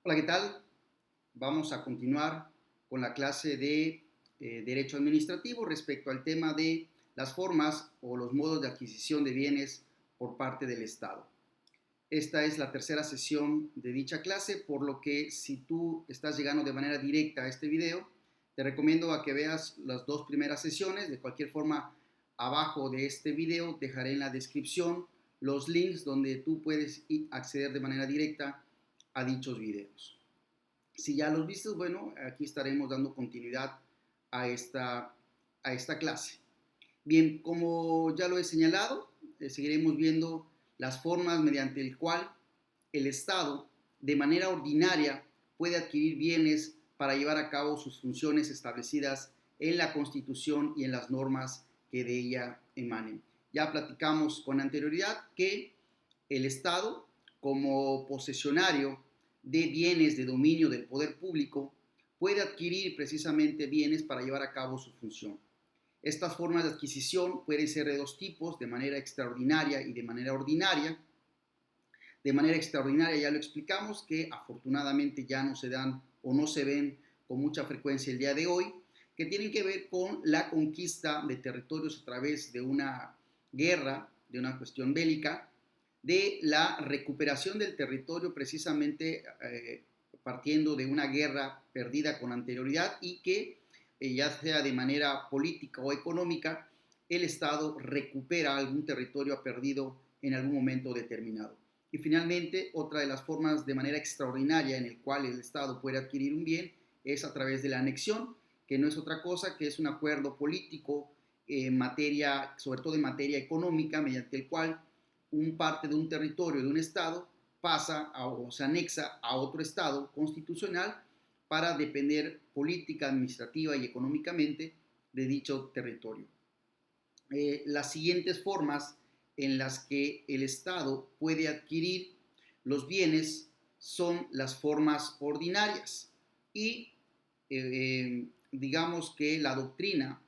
Hola, ¿qué tal? Vamos a continuar con la clase de Derecho Administrativo respecto al tema de las formas o los modos de adquisición de bienes por parte del Estado. Esta es la tercera sesión de dicha clase, por lo que si tú estás llegando de manera directa a este video, te recomiendo a que veas las dos primeras sesiones. De cualquier forma, abajo de este video dejaré en la descripción los links donde tú puedes acceder de manera directa a dichos videos. Si ya los viste, bueno, aquí estaremos dando continuidad a esta clase. Bien, como ya lo he señalado, seguiremos viendo las formas mediante el cual el Estado, de manera ordinaria, puede adquirir bienes para llevar a cabo sus funciones establecidas en la Constitución y en las normas que de ella emanen. Ya platicamos con anterioridad que el Estado, como posesionario de bienes de dominio del poder público, puede adquirir precisamente bienes para llevar a cabo su función. Estas formas de adquisición pueden ser de dos tipos, de manera extraordinaria y de manera ordinaria. De manera extraordinaria ya lo explicamos, que afortunadamente ya no se dan o no se ven con mucha frecuencia el día de hoy, que tienen que ver con la conquista de territorios a través de una guerra, de una cuestión bélica, de la recuperación del territorio precisamente partiendo de una guerra perdida con anterioridad y que ya sea de manera política o económica, el Estado recupera algún territorio perdido en algún momento determinado. Y finalmente, otra de las formas de manera extraordinaria en el cual el Estado puede adquirir un bien es a través de la anexión, que no es otra cosa que es un acuerdo político en materia, sobre todo en materia económica, mediante el cual parte de un territorio de un Estado pasa o se anexa a otro Estado constitucional para depender política, administrativa y económicamente de dicho territorio. Las siguientes formas en las que el Estado puede adquirir los bienes son las formas ordinarias y digamos que la doctrina,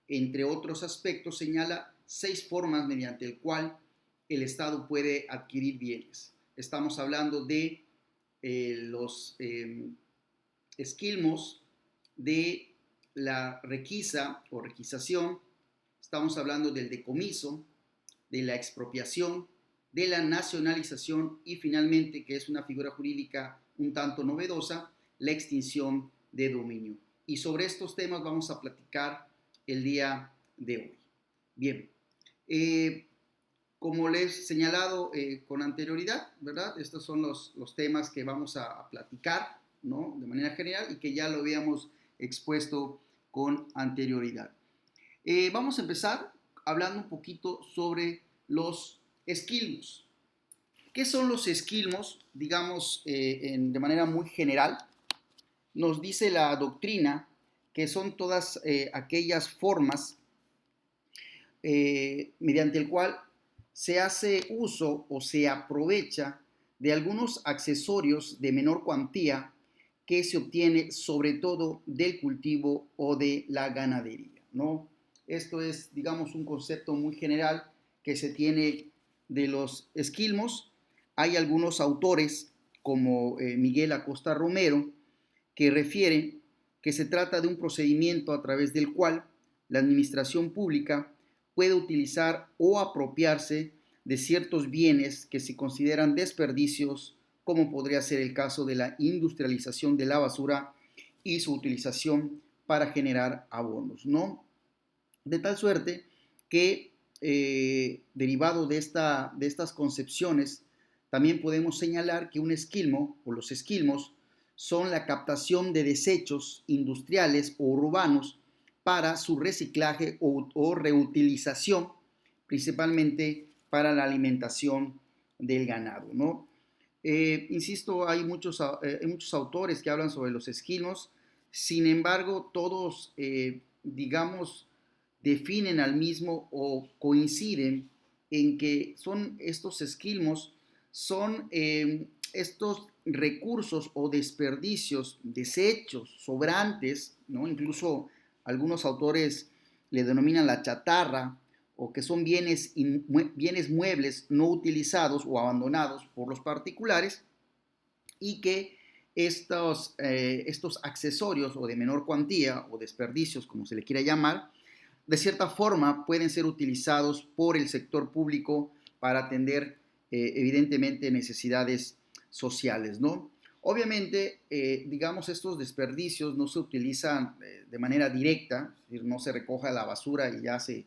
entre otros aspectos, señala 6 formas mediante el cual el Estado puede adquirir bienes. Estamos hablando de los esquilmos, de la requisa o requisación, estamos hablando del decomiso, de la expropiación, de la nacionalización y finalmente, que es una figura jurídica un tanto novedosa, la extinción de dominio. Y sobre estos temas vamos a platicar el día de hoy. Bien, como les he señalado con anterioridad, ¿verdad? Estos son los temas que vamos a platicar, ¿no? De manera general y que ya lo habíamos expuesto con anterioridad. Vamos a empezar hablando un poquito sobre los esquilmos. ¿Qué son los esquilmos? Digamos, de manera muy general, nos dice la doctrina que son todas aquellas formas mediante el cual se hace uso o se aprovecha de algunos accesorios de menor cuantía que se obtiene sobre todo del cultivo o de la ganadería, ¿no? Esto es, digamos, un concepto muy general que se tiene de los esquilmos. Hay algunos autores, como Miguel Acosta Romero, que refieren que se trata de un procedimiento a través del cual la administración pública puede utilizar o apropiarse de ciertos bienes que se consideran desperdicios, como podría ser el caso de la industrialización de la basura y su utilización para generar abonos, ¿no? De tal suerte que, derivado de estas concepciones, también podemos señalar que un esquilmo o los esquilmos son la captación de desechos industriales o urbanos para su reciclaje o reutilización, principalmente para la alimentación del ganado, ¿no? Insisto, hay muchos autores que hablan sobre los esquilmos, sin embargo, todos, digamos, definen al mismo o coinciden en que son estos esquilmos, son estos recursos o desperdicios, desechos, sobrantes, ¿no? Incluso algunos autores le denominan la chatarra, o que son bienes muebles no utilizados o abandonados por los particulares y que estos accesorios o de menor cuantía o desperdicios, como se le quiera llamar, de cierta forma pueden ser utilizados por el sector público para atender evidentemente necesidades sociales, ¿no? Obviamente, digamos, estos desperdicios no se utilizan de manera directa, es decir, no se recoja la basura y ya se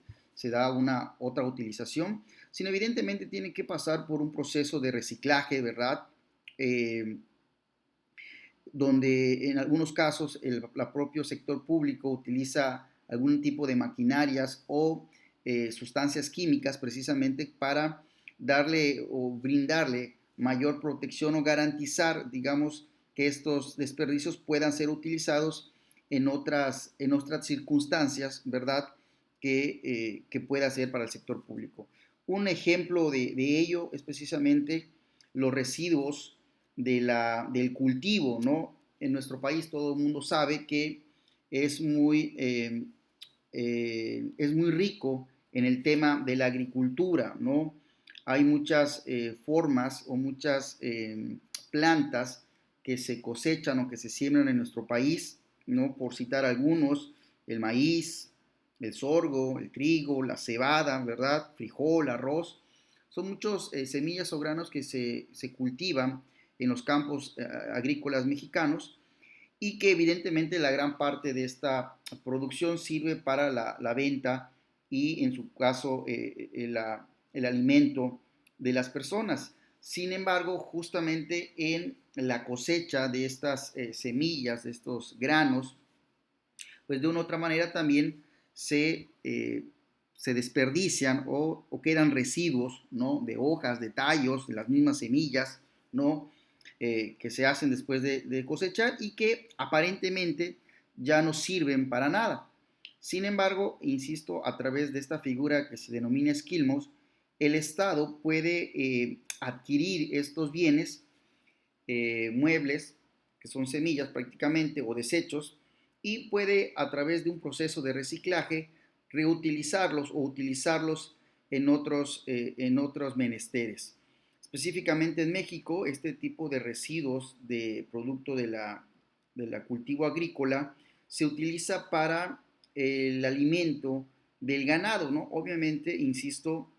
da una otra utilización, sino evidentemente tiene que pasar por un proceso de reciclaje, ¿verdad? Eh, donde en algunos casos el propio sector público utiliza algún tipo de maquinarias o sustancias químicas precisamente para darle o brindarle mayor protección o garantizar, digamos, que estos desperdicios puedan ser utilizados en otras circunstancias, ¿verdad? Que pueda ser para el sector público. Un ejemplo de ello es precisamente los residuos del cultivo, ¿no? En nuestro país todo el mundo sabe que es es muy rico en el tema de la agricultura, ¿no? Hay muchas formas o muchas plantas que se cosechan o que se siembran en nuestro país, ¿no? Por citar algunos, el maíz, el sorgo, el trigo, la cebada, ¿verdad? Frijol, arroz. Son muchos semillas o granos que se cultivan en los campos agrícolas mexicanos y que evidentemente la gran parte de esta producción sirve para la venta y en su caso el alimento de las personas. Sin embargo, justamente en la cosecha de estas semillas, de estos granos, pues de una u otra manera también se desperdician o quedan residuos, ¿no? De hojas, de tallos, de las mismas semillas, ¿no? Que se hacen después de cosechar y que aparentemente ya no sirven para nada. Sin embargo, insisto, a través de esta figura que se denomina esquilmos, el Estado puede adquirir estos bienes muebles, que son semillas prácticamente, o desechos, y puede a través de un proceso de reciclaje reutilizarlos o utilizarlos en otros menesteres. Específicamente en México, este tipo de residuos de producto de la cultivo agrícola se utiliza para el alimento del ganado, ¿no? Obviamente, insisto,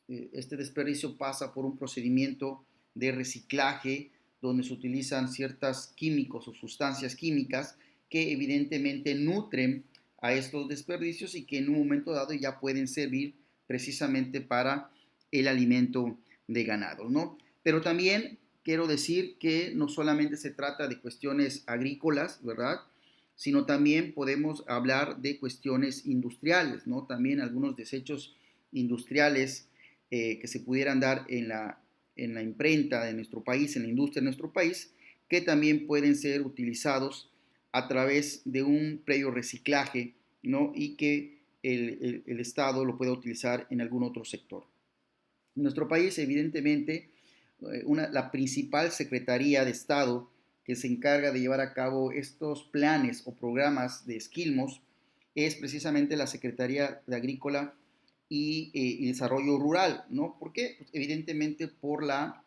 este desperdicio pasa por un procedimiento de reciclaje donde se utilizan ciertos químicos o sustancias químicas que evidentemente nutren a estos desperdicios y que en un momento dado ya pueden servir precisamente para el alimento de ganado, ¿no? Pero también quiero decir que no solamente se trata de cuestiones agrícolas, ¿verdad? Sino también podemos hablar de cuestiones industriales, ¿no? También algunos desechos industriales que se pudieran dar en la imprenta de nuestro país, en la industria de nuestro país, que también pueden ser utilizados a través de un previo reciclaje, ¿no? Y que el Estado lo pueda utilizar en algún otro sector. En nuestro país, evidentemente, la principal Secretaría de Estado que se encarga de llevar a cabo estos planes o programas de Esquilmos es precisamente la Secretaría de Agrícola y Desarrollo Rural, ¿no? ¿Por qué? Pues evidentemente por la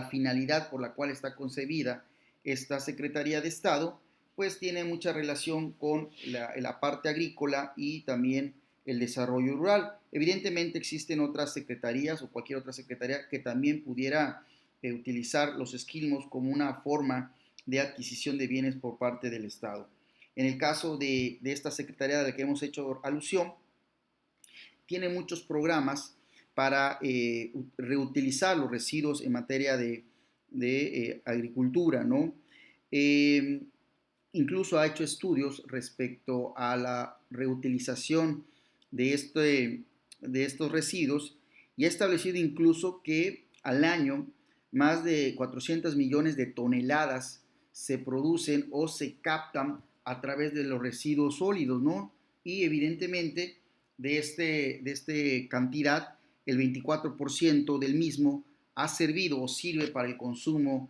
finalidad por la cual está concebida esta Secretaría de Estado, pues tiene mucha relación con la parte agrícola y también el desarrollo rural. Evidentemente existen otras secretarías o cualquier otra secretaría que también pudiera utilizar los esquilmos como una forma de adquisición de bienes por parte del Estado. En el caso de esta secretaría de la que hemos hecho alusión, tiene muchos programas para reutilizar los residuos en materia de agricultura, ¿no? Eh, Incluso ha hecho estudios respecto a la reutilización de estos residuos y ha establecido incluso que al año más de 400 millones de toneladas se producen o se captan a través de los residuos sólidos, ¿no? Y evidentemente de este cantidad, el 24% del mismo ha servido o sirve para el consumo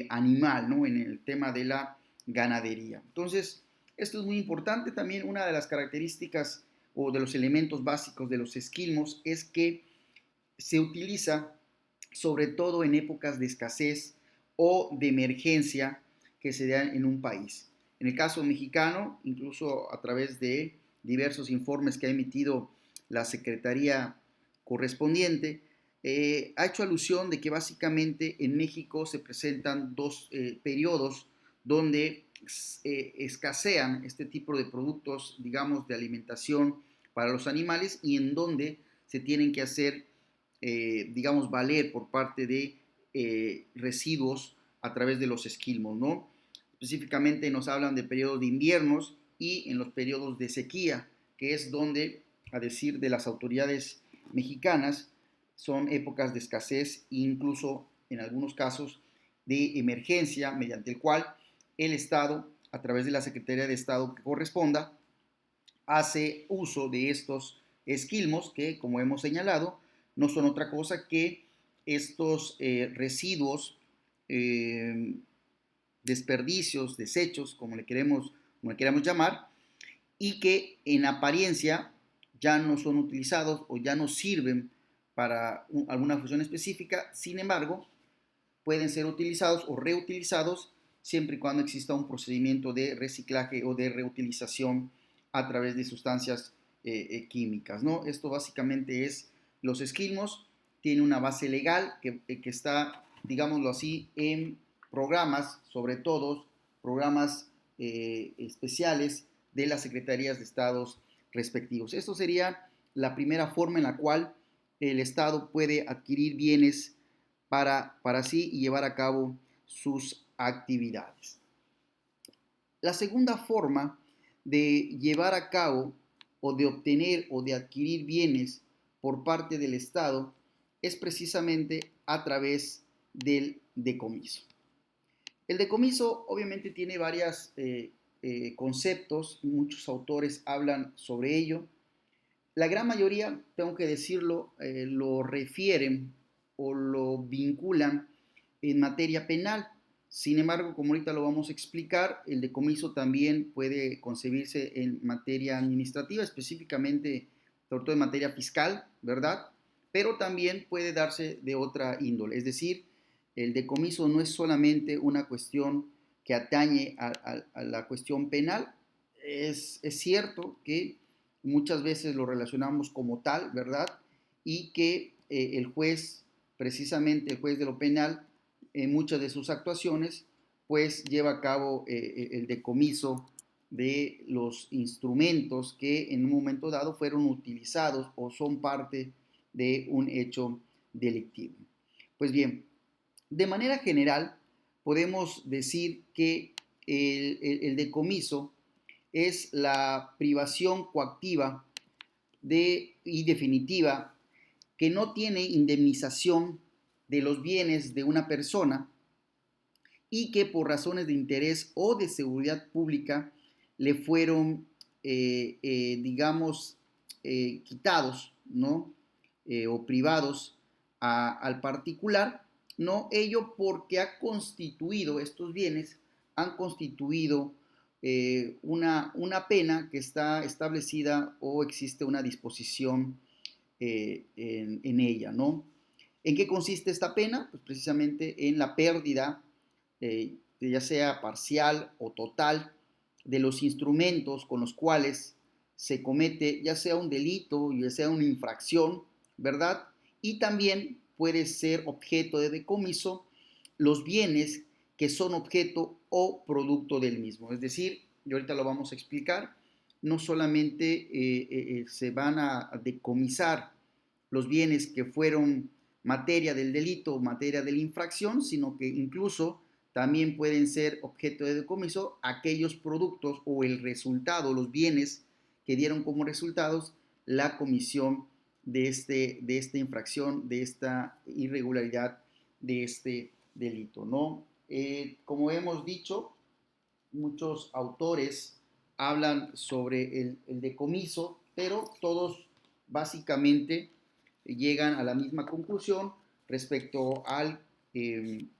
animal, ¿no? En el tema de la ganadería. Entonces, esto es muy importante. También una de las características o de los elementos básicos de los esquilmos es que se utiliza sobre todo en épocas de escasez o de emergencia que se dan en un país. En el caso mexicano, incluso a través de diversos informes que ha emitido la Secretaría correspondiente, ha hecho alusión de que básicamente en México se presentan dos periodos donde escasean este tipo de productos, digamos, de alimentación para los animales y en donde se tienen que hacer, digamos, valer por parte de residuos a través de los esquilmos, ¿no? Específicamente nos hablan de periodos de inviernos y en los periodos de sequía, que es donde, a decir de las autoridades mexicanas, son épocas de escasez e incluso en algunos casos de emergencia, mediante el cual el Estado, a través de la Secretaría de Estado que corresponda, hace uso de estos esquilmos que, como hemos señalado, no son otra cosa que estos residuos, desperdicios, desechos, como le queremos llamar, y que en apariencia ya no son utilizados o ya no sirven para alguna función específica, sin embargo, pueden ser utilizados o reutilizados siempre y cuando exista un procedimiento de reciclaje o de reutilización a través de sustancias químicas, ¿no? Esto básicamente es los esquilmos, tiene una base legal que está, digámoslo así, en programas, sobre todo programas especiales de las secretarías de estados respectivos. Esto sería la primera forma en la cual el Estado puede adquirir bienes para sí y llevar a cabo sus actividades. La segunda forma de llevar a cabo o de obtener o de adquirir bienes por parte del Estado es precisamente a través del decomiso. El decomiso obviamente tiene varios conceptos, muchos autores hablan sobre ello. La gran mayoría, tengo que decirlo, lo refieren o lo vinculan en materia penal. Sin embargo, como ahorita lo vamos a explicar, el decomiso también puede concebirse en materia administrativa, específicamente, sobre todo en materia fiscal, ¿verdad? Pero también puede darse de otra índole, es decir, el decomiso no es solamente una cuestión que atañe a la cuestión penal, es cierto que muchas veces lo relacionamos como tal, ¿verdad? Y que el juez, precisamente el juez de lo penal, en muchas de sus actuaciones, pues lleva a cabo el decomiso de los instrumentos que en un momento dado fueron utilizados o son parte de un hecho delictivo. Pues bien, de manera general, podemos decir que el decomiso es la privación coactiva y definitiva que no tiene indemnización de los bienes de una persona y que por razones de interés o de seguridad pública le fueron, digamos, quitados, ¿no? O privados al particular, ¿no? Ello porque ha constituido, estos bienes han constituido una pena que está establecida o existe una disposición en ella, ¿no? ¿En qué consiste esta pena? Pues precisamente en la pérdida, ya sea parcial o total, de los instrumentos con los cuales se comete ya sea un delito, ya sea una infracción, ¿verdad? Y también puede ser objeto de decomiso los bienes que son objeto o producto del mismo. Es decir, y ahorita lo vamos a explicar, no solamente se van a decomisar los bienes que fueron materia del delito o materia de la infracción, sino que incluso también pueden ser objeto de decomiso aquellos productos o el resultado, los bienes que dieron como resultados la comisión de esta infracción, de esta irregularidad, de este delito, ¿no? Como hemos dicho, muchos autores hablan sobre el decomiso, pero todos básicamente llegan a la misma conclusión respecto al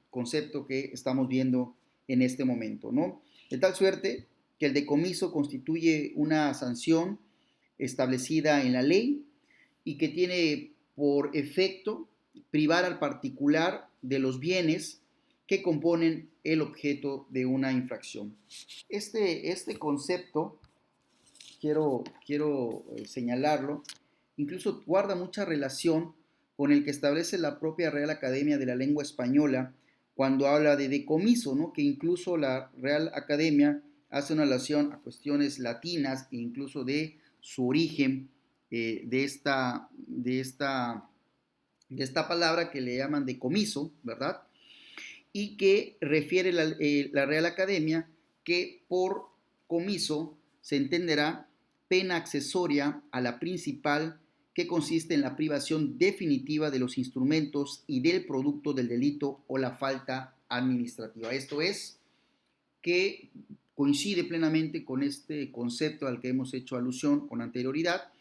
concepto que estamos viendo en este momento, ¿no? De tal suerte que el decomiso constituye una sanción establecida en la ley y que tiene por efecto privar al particular de los bienes que componen el objeto de una infracción. Este concepto, quiero señalarlo, incluso guarda mucha relación con el que establece la propia Real Academia de la Lengua Española cuando habla de decomiso, ¿no? Que incluso la Real Academia hace una alusión a cuestiones latinas e incluso de su origen de esta palabra que le llaman decomiso, ¿verdad? Y que refiere la Real Academia que por comiso se entenderá pena accesoria a la principal que consiste en la privación definitiva de los instrumentos y del producto del delito o la falta administrativa. Esto es, que coincide plenamente con este concepto al que hemos hecho alusión con anterioridad,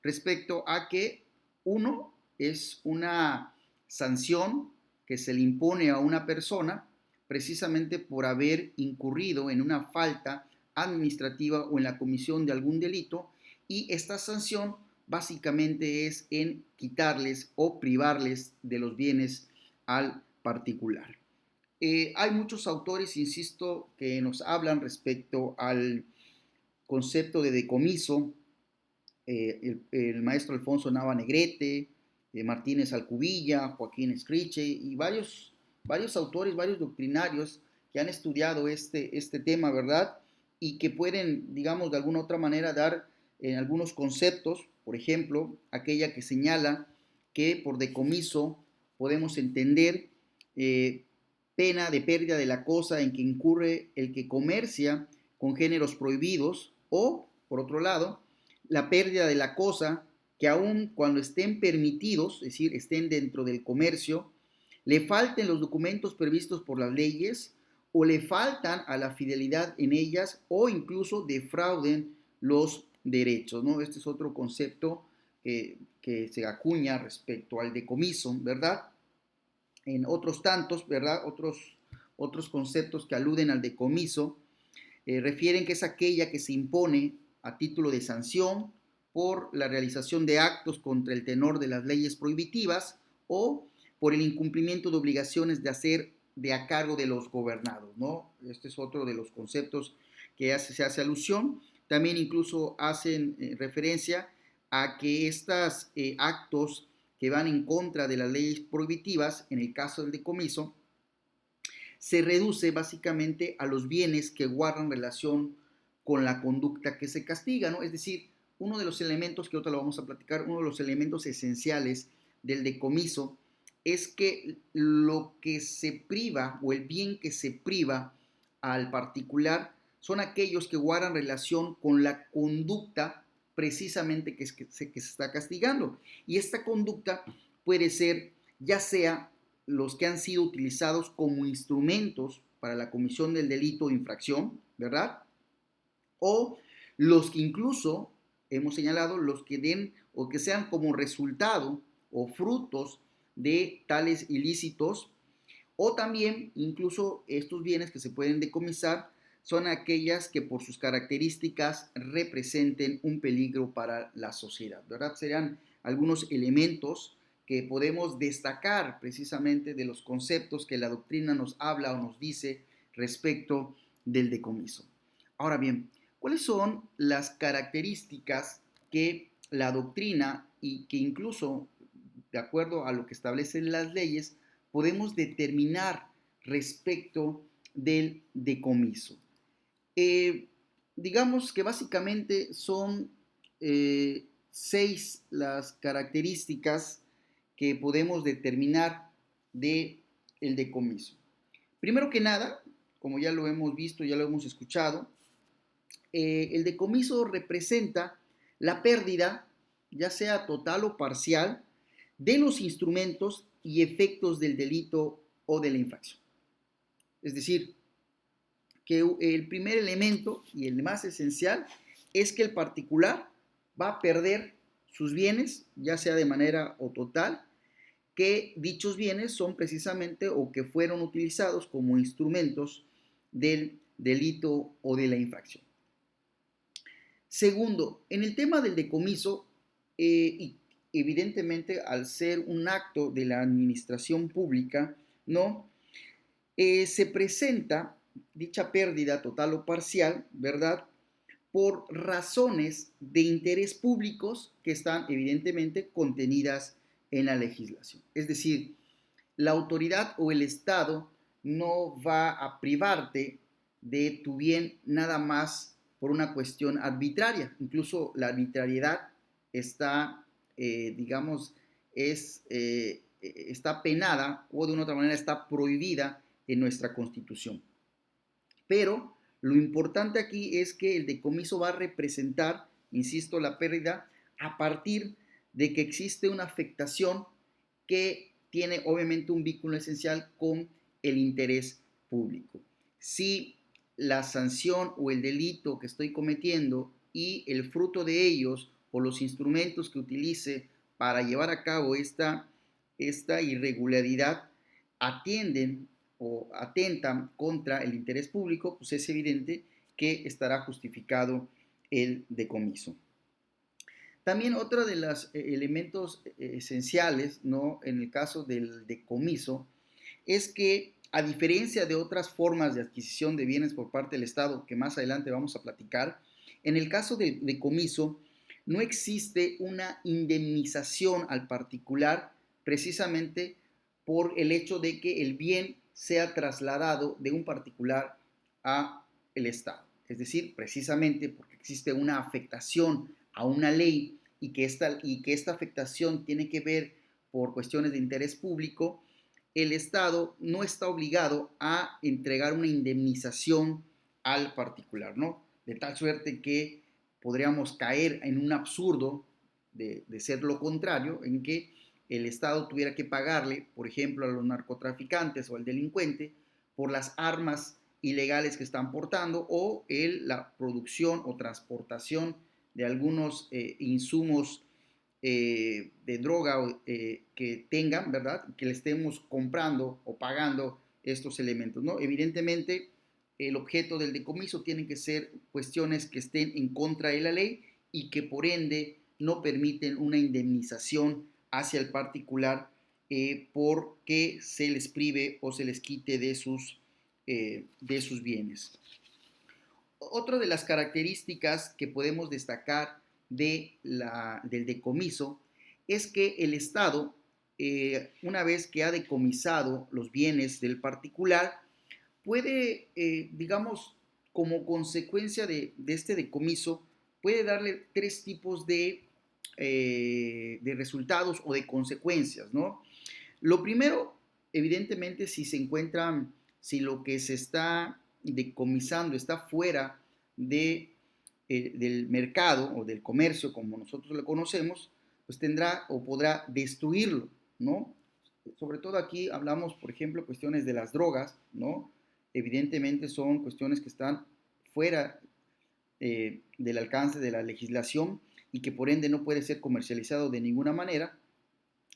respecto a que uno es una sanción que se le impone a una persona precisamente por haber incurrido en una falta administrativa o en la comisión de algún delito, y esta sanción básicamente es en quitarles o privarles de los bienes al particular. Hay muchos autores, insisto, que nos hablan respecto al concepto de decomiso. El maestro Alfonso Nava Negrete, Martínez Alcubilla, Joaquín Escriche y varios autores, varios doctrinarios que han estudiado este tema, ¿verdad? Y que pueden, digamos, de alguna otra manera dar algunos conceptos, por ejemplo, aquella que señala que por decomiso podemos entender pena de pérdida de la cosa en que incurre el que comercia con géneros prohibidos, o, por otro lado, la pérdida de la cosa que aun cuando estén permitidos, es decir, estén dentro del comercio, le falten los documentos previstos por las leyes o le faltan a la fidelidad en ellas o incluso defrauden los derechos, ¿no? Este es otro concepto que se acuña respecto al decomiso, ¿verdad? En otros tantos, ¿verdad? Otros conceptos que aluden al decomiso refieren que es aquella que se impone a título de sanción por la realización de actos contra el tenor de las leyes prohibitivas o por el incumplimiento de obligaciones de hacer de a cargo de los gobernados, ¿no? Este es otro de los conceptos que se hace alusión. También incluso hacen referencia a que estos actos que van en contra de las leyes prohibitivas, en el caso del decomiso, se reduce básicamente a los bienes que guardan relación con la conducta que se castiga, ¿no? Es decir, uno de los elementos, que ahora lo vamos a platicar, uno de los elementos esenciales del decomiso es que lo que se priva o el bien que se priva al particular son aquellos que guardan relación con la conducta precisamente que se está castigando. Y esta conducta puede ser ya sea los que han sido utilizados como instrumentos para la comisión del delito o infracción, ¿verdad? O los que incluso hemos señalado, los que den o que sean como resultado o frutos de tales ilícitos, o también incluso estos bienes que se pueden decomisar son aquellas que por sus características representen un peligro para la sociedad, ¿verdad? Serían algunos elementos que podemos destacar precisamente de los conceptos que la doctrina nos habla o nos dice respecto del decomiso. Ahora bien, ¿cuáles son las características que la doctrina y que incluso de acuerdo a lo que establecen las leyes podemos determinar respecto del decomiso? Digamos que básicamente son 6 las características que podemos determinar del decomiso. Primero que nada, como ya lo hemos visto, ya lo hemos escuchado, el decomiso representa la pérdida, ya sea total o parcial, de los instrumentos y efectos del delito o de la infracción. Es decir, que el primer elemento y el más esencial es que el particular va a perder sus bienes, ya sea de manera o total, que dichos bienes son precisamente o que fueron utilizados como instrumentos del delito o de la infracción. Segundo, en el tema del decomiso, y evidentemente al ser un acto de la administración pública, ¿no? Se presenta dicha pérdida total o parcial, ¿verdad? Por razones de interés públicos que están evidentemente contenidas en la legislación. Es decir, la autoridad o el Estado no va a privarte de tu bien nada más por una cuestión arbitraria. Incluso la arbitrariedad está, digamos, está penada o de una otra manera está prohibida en nuestra Constitución. Pero lo importante aquí es que el decomiso va a representar, insisto, la pérdida a partir de que existe una afectación que tiene obviamente un vínculo esencial con el interés público. Si la sanción o el delito que estoy cometiendo y el fruto de ellos o los instrumentos que utilice para llevar a cabo esta irregularidad atienden o atentan contra el interés público, pues es evidente que estará justificado el decomiso. También otro de los elementos esenciales, ¿no? En el caso del decomiso es que a diferencia de otras formas de adquisición de bienes por parte del Estado, que más adelante vamos a platicar, en el caso del decomiso no existe una indemnización al particular precisamente por el hecho de que el bien sea trasladado de un particular a el Estado. Es decir, precisamente porque existe una afectación a una ley y que esta afectación tiene que ver por cuestiones de interés público, el Estado no está obligado a entregar una indemnización al particular, ¿no? De tal suerte que podríamos caer en un absurdo de ser lo contrario, en que el Estado tuviera que pagarle, por ejemplo, a los narcotraficantes o al delincuente por las armas ilegales que están portando o la producción o transportación de algunos insumos de droga que tengan, ¿verdad? Que le estemos comprando o pagando estos elementos, ¿no? Evidentemente, el objeto del decomiso tiene que ser cuestiones que estén en contra de la ley y que por ende no permiten una indemnización hacia el particular porque se les prive o se les quite de sus bienes. Otra de las características que podemos destacar del decomiso es que el Estado, una vez que ha decomisado los bienes del particular, puede, digamos, como consecuencia de este decomiso, puede darle tres tipos de resultados o de consecuencias, ¿no? Lo primero, evidentemente, si lo que se está decomisando está fuera del mercado o del comercio, como nosotros lo conocemos, pues tendrá o podrá destruirlo, ¿no? Sobre todo aquí hablamos, por ejemplo, cuestiones de las drogas, ¿no? Evidentemente son cuestiones que están fuera del alcance de la legislación y que por ende no puede ser comercializado de ninguna manera.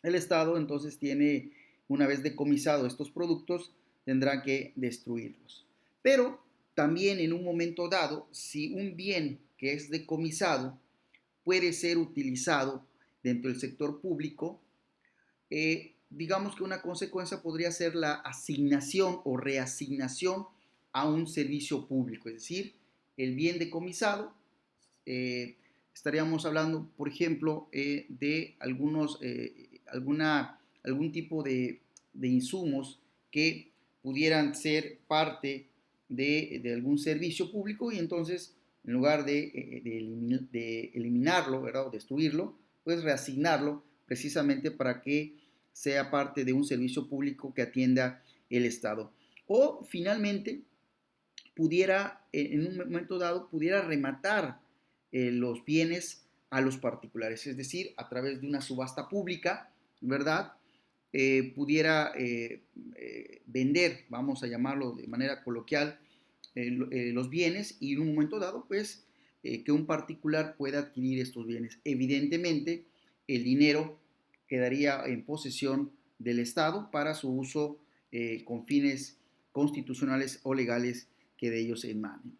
El Estado entonces tiene, una vez decomisado estos productos, tendrá que destruirlos. Pero también en un momento dado, si un bien que es decomisado puede ser utilizado dentro del sector público, digamos que una consecuencia podría ser la asignación o reasignación a un servicio público, es decir, el bien decomisado. Estaríamos hablando, por ejemplo, de algún tipo de insumos que pudieran ser parte de algún servicio público y entonces en lugar de eliminarlo, ¿verdad? O destruirlo, pues reasignarlo precisamente para que sea parte de un servicio público que atienda el Estado. O finalmente pudiera, en un momento dado, pudiera rematar los bienes a los particulares, es decir, a través de una subasta pública, ¿verdad? Pudiera vender, vamos a llamarlo de manera coloquial, los bienes y en un momento dado, pues, que un particular pueda adquirir estos bienes. Evidentemente, el dinero quedaría en posesión del Estado para su uso con fines constitucionales o legales que de ellos emanen.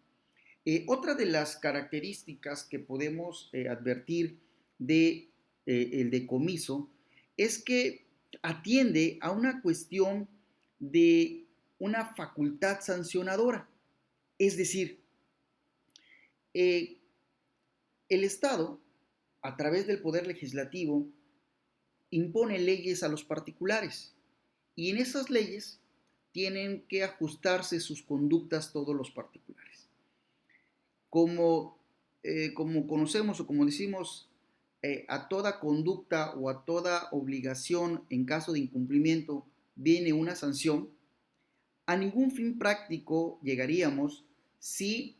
Otra de las características que podemos advertir de el decomiso es que atiende a una cuestión de una facultad sancionadora. Es decir, el Estado, a través del Poder Legislativo, impone leyes a los particulares y en esas leyes tienen que ajustarse sus conductas todos los particulares. Como conocemos o como decimos, a toda conducta o a toda obligación en caso de incumplimiento viene una sanción. A ningún fin práctico llegaríamos si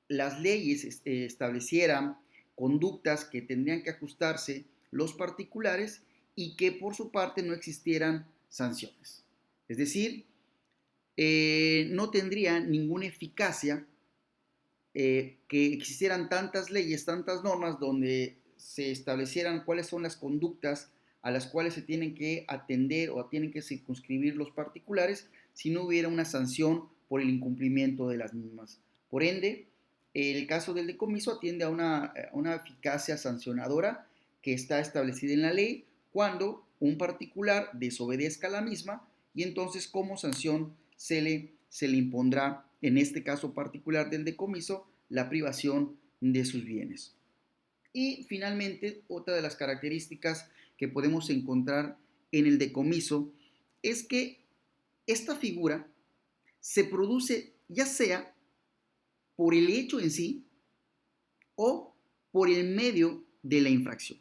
las leyes establecieran conductas que tendrían que ajustarse los particulares y que por su parte no existieran sanciones. Es decir, no tendría ninguna eficacia que existieran tantas leyes, tantas normas donde se establecieran cuáles son las conductas a las cuales se tienen que atender o tienen que circunscribir los particulares si no hubiera una sanción por el incumplimiento de las mismas. Por ende, el caso del decomiso atiende a una eficacia sancionadora que está establecida en la ley cuando un particular desobedezca la misma y entonces como sanción se le impondrá, en este caso particular del decomiso, la privación de sus bienes. Y finalmente, otra de las características que podemos encontrar en el decomiso es que esta figura se produce ya sea por el hecho en sí o por el medio de la infracción.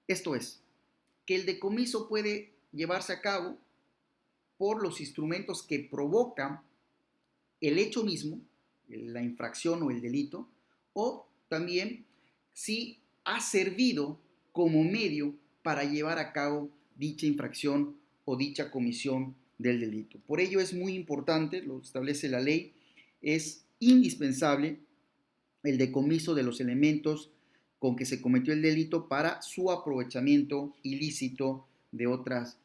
Esto es, que el decomiso puede llevarse a cabo por los instrumentos que provocan el hecho mismo, la infracción o el delito, o también si ha servido como medio para llevar a cabo dicha infracción o dicha comisión del delito. Por ello es muy importante, lo establece la ley, es indispensable el decomiso de los elementos con que se cometió el delito para su aprovechamiento ilícito de otras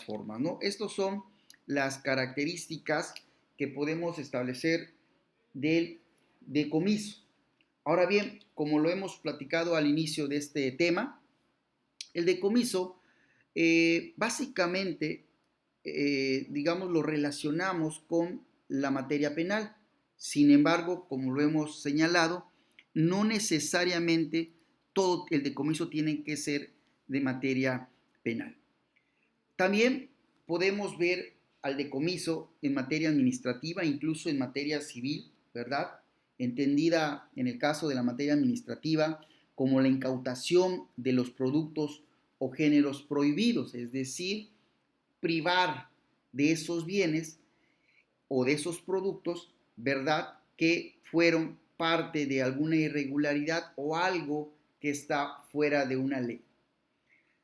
formas, ¿no? Estas son las características que podemos establecer del decomiso. Ahora bien, como lo hemos platicado al inicio de este tema, el decomiso básicamente, digamos, lo relacionamos con la materia penal. Sin embargo, como lo hemos señalado, no necesariamente todo el decomiso tiene que ser de materia penal. También podemos ver al decomiso en materia administrativa, incluso en materia civil, ¿verdad? Entendida en el caso de la materia administrativa como la incautación de los productos o géneros prohibidos, es decir, privar de esos bienes o de esos productos, ¿verdad?, que fueron parte de alguna irregularidad o algo que está fuera de una ley.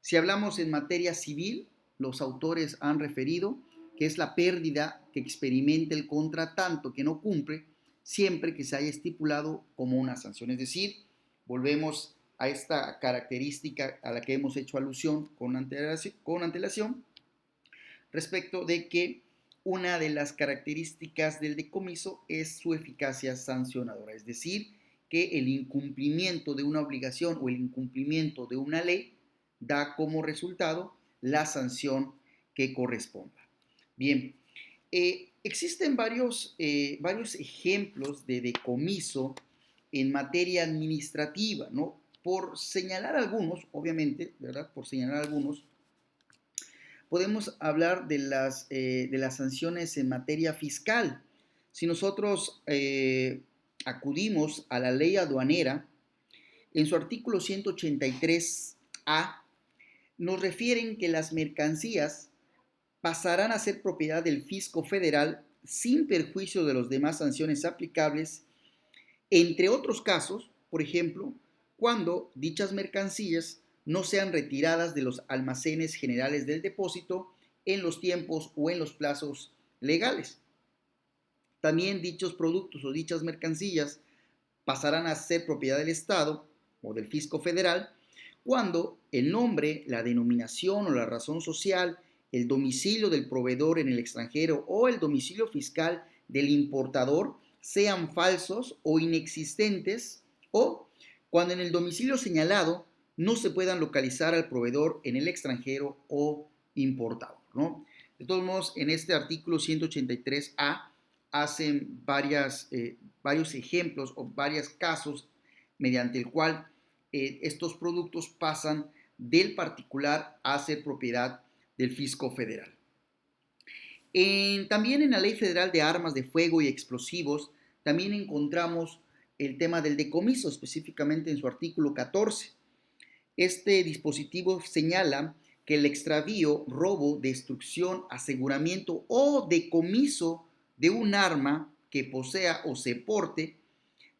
Si hablamos en materia civil, los autores han referido que es la pérdida que experimenta el contratante que no cumple siempre que se haya estipulado como una sanción. Es decir, volvemos a esta característica a la que hemos hecho alusión con antelación respecto de que una de las características del decomiso es su eficacia sancionadora, es decir, que el incumplimiento de una obligación o el incumplimiento de una ley da como resultado la sanción que corresponda. Bien, existen varios ejemplos de decomiso en materia administrativa, ¿no? Por señalar algunos, obviamente, ¿verdad? Por señalar algunos, podemos hablar de las sanciones en materia fiscal. Si nosotros acudimos a la ley aduanera, en su artículo 183A, nos refieren que las mercancías pasarán a ser propiedad del fisco federal sin perjuicio de las demás sanciones aplicables, entre otros casos, por ejemplo, cuando dichas mercancías no sean retiradas de los almacenes generales del depósito en los tiempos o en los plazos legales. También dichos productos o dichas mercancías pasarán a ser propiedad del Estado o del fisco federal cuando el nombre, la denominación o la razón social, el domicilio del proveedor en el extranjero o el domicilio fiscal del importador sean falsos o inexistentes, o cuando en el domicilio señalado no se puedan localizar al proveedor en el extranjero o importador, ¿no? De todos modos, en este artículo 183A hacen varios ejemplos o varios casos mediante el cual estos productos pasan del particular a ser propiedad del fisco federal. También en la Ley Federal de Armas de Fuego y Explosivos, también encontramos el tema del decomiso, específicamente en su artículo 14. Este dispositivo señala que el extravío, robo, destrucción, aseguramiento o decomiso de un arma que posea o se porte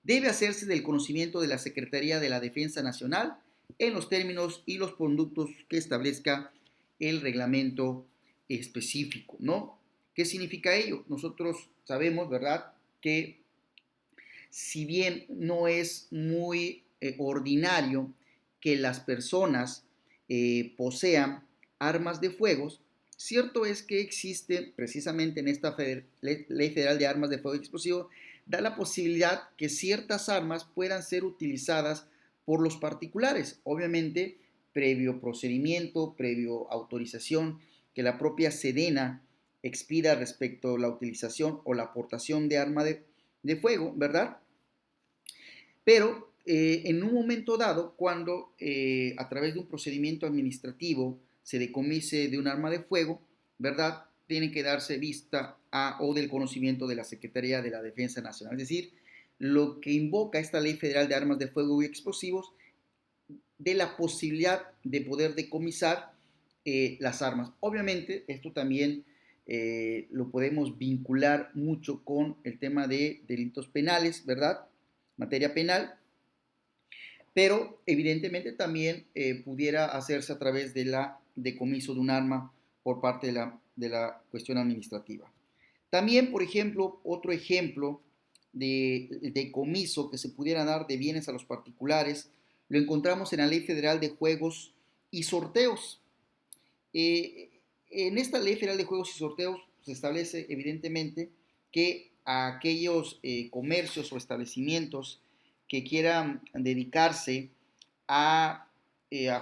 debe hacerse del conocimiento de la Secretaría de la Defensa Nacional en los términos y los conductos que establezca el reglamento específico, ¿no? ¿Qué significa ello? Nosotros sabemos, ¿verdad?, que si bien no es muy ordinario que las personas posean armas de fuego, cierto es que existe precisamente en esta Ley Federal de Armas de Fuego y Explosivos, da la posibilidad que ciertas armas puedan ser utilizadas por los particulares, obviamente previo procedimiento, previo autorización que la propia Sedena expida respecto a la utilización o la aportación de arma de fuego, ¿verdad? Pero en un momento dado, cuando a través de un procedimiento administrativo se decomise de un arma de fuego, ¿verdad? Tiene que darse vista a o del conocimiento de la Secretaría de la Defensa Nacional. Es decir, lo que invoca esta Ley Federal de Armas de Fuego y Explosivos de la posibilidad de poder decomisar las armas. Obviamente, esto también lo podemos vincular mucho con el tema de delitos penales, ¿verdad? Materia penal, pero evidentemente también pudiera hacerse a través de la decomiso de un arma por parte de la cuestión administrativa. También, por ejemplo, otro ejemplo de decomiso que se pudiera dar de bienes a los particulares lo encontramos en la Ley Federal de Juegos y Sorteos. Eh, en esta Ley Federal de Juegos y Sorteos se establece evidentemente que a aquellos comercios o establecimientos que quieran dedicarse a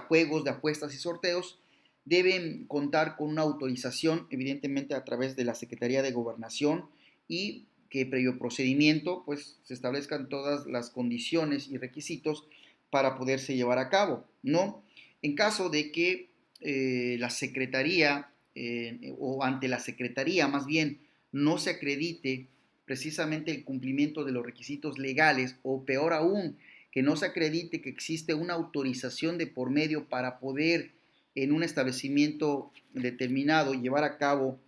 juegos de apuestas y sorteos deben contar con una autorización, evidentemente a través de la Secretaría de Gobernación, y que previo procedimiento pues se establezcan todas las condiciones y requisitos para poderse llevar a cabo, ¿no? En caso de que la Secretaría o ante la Secretaría más bien no se acredite precisamente el cumplimiento de los requisitos legales, o peor aún, que no se acredite que existe una autorización de por medio para poder en un establecimiento determinado llevar a cabo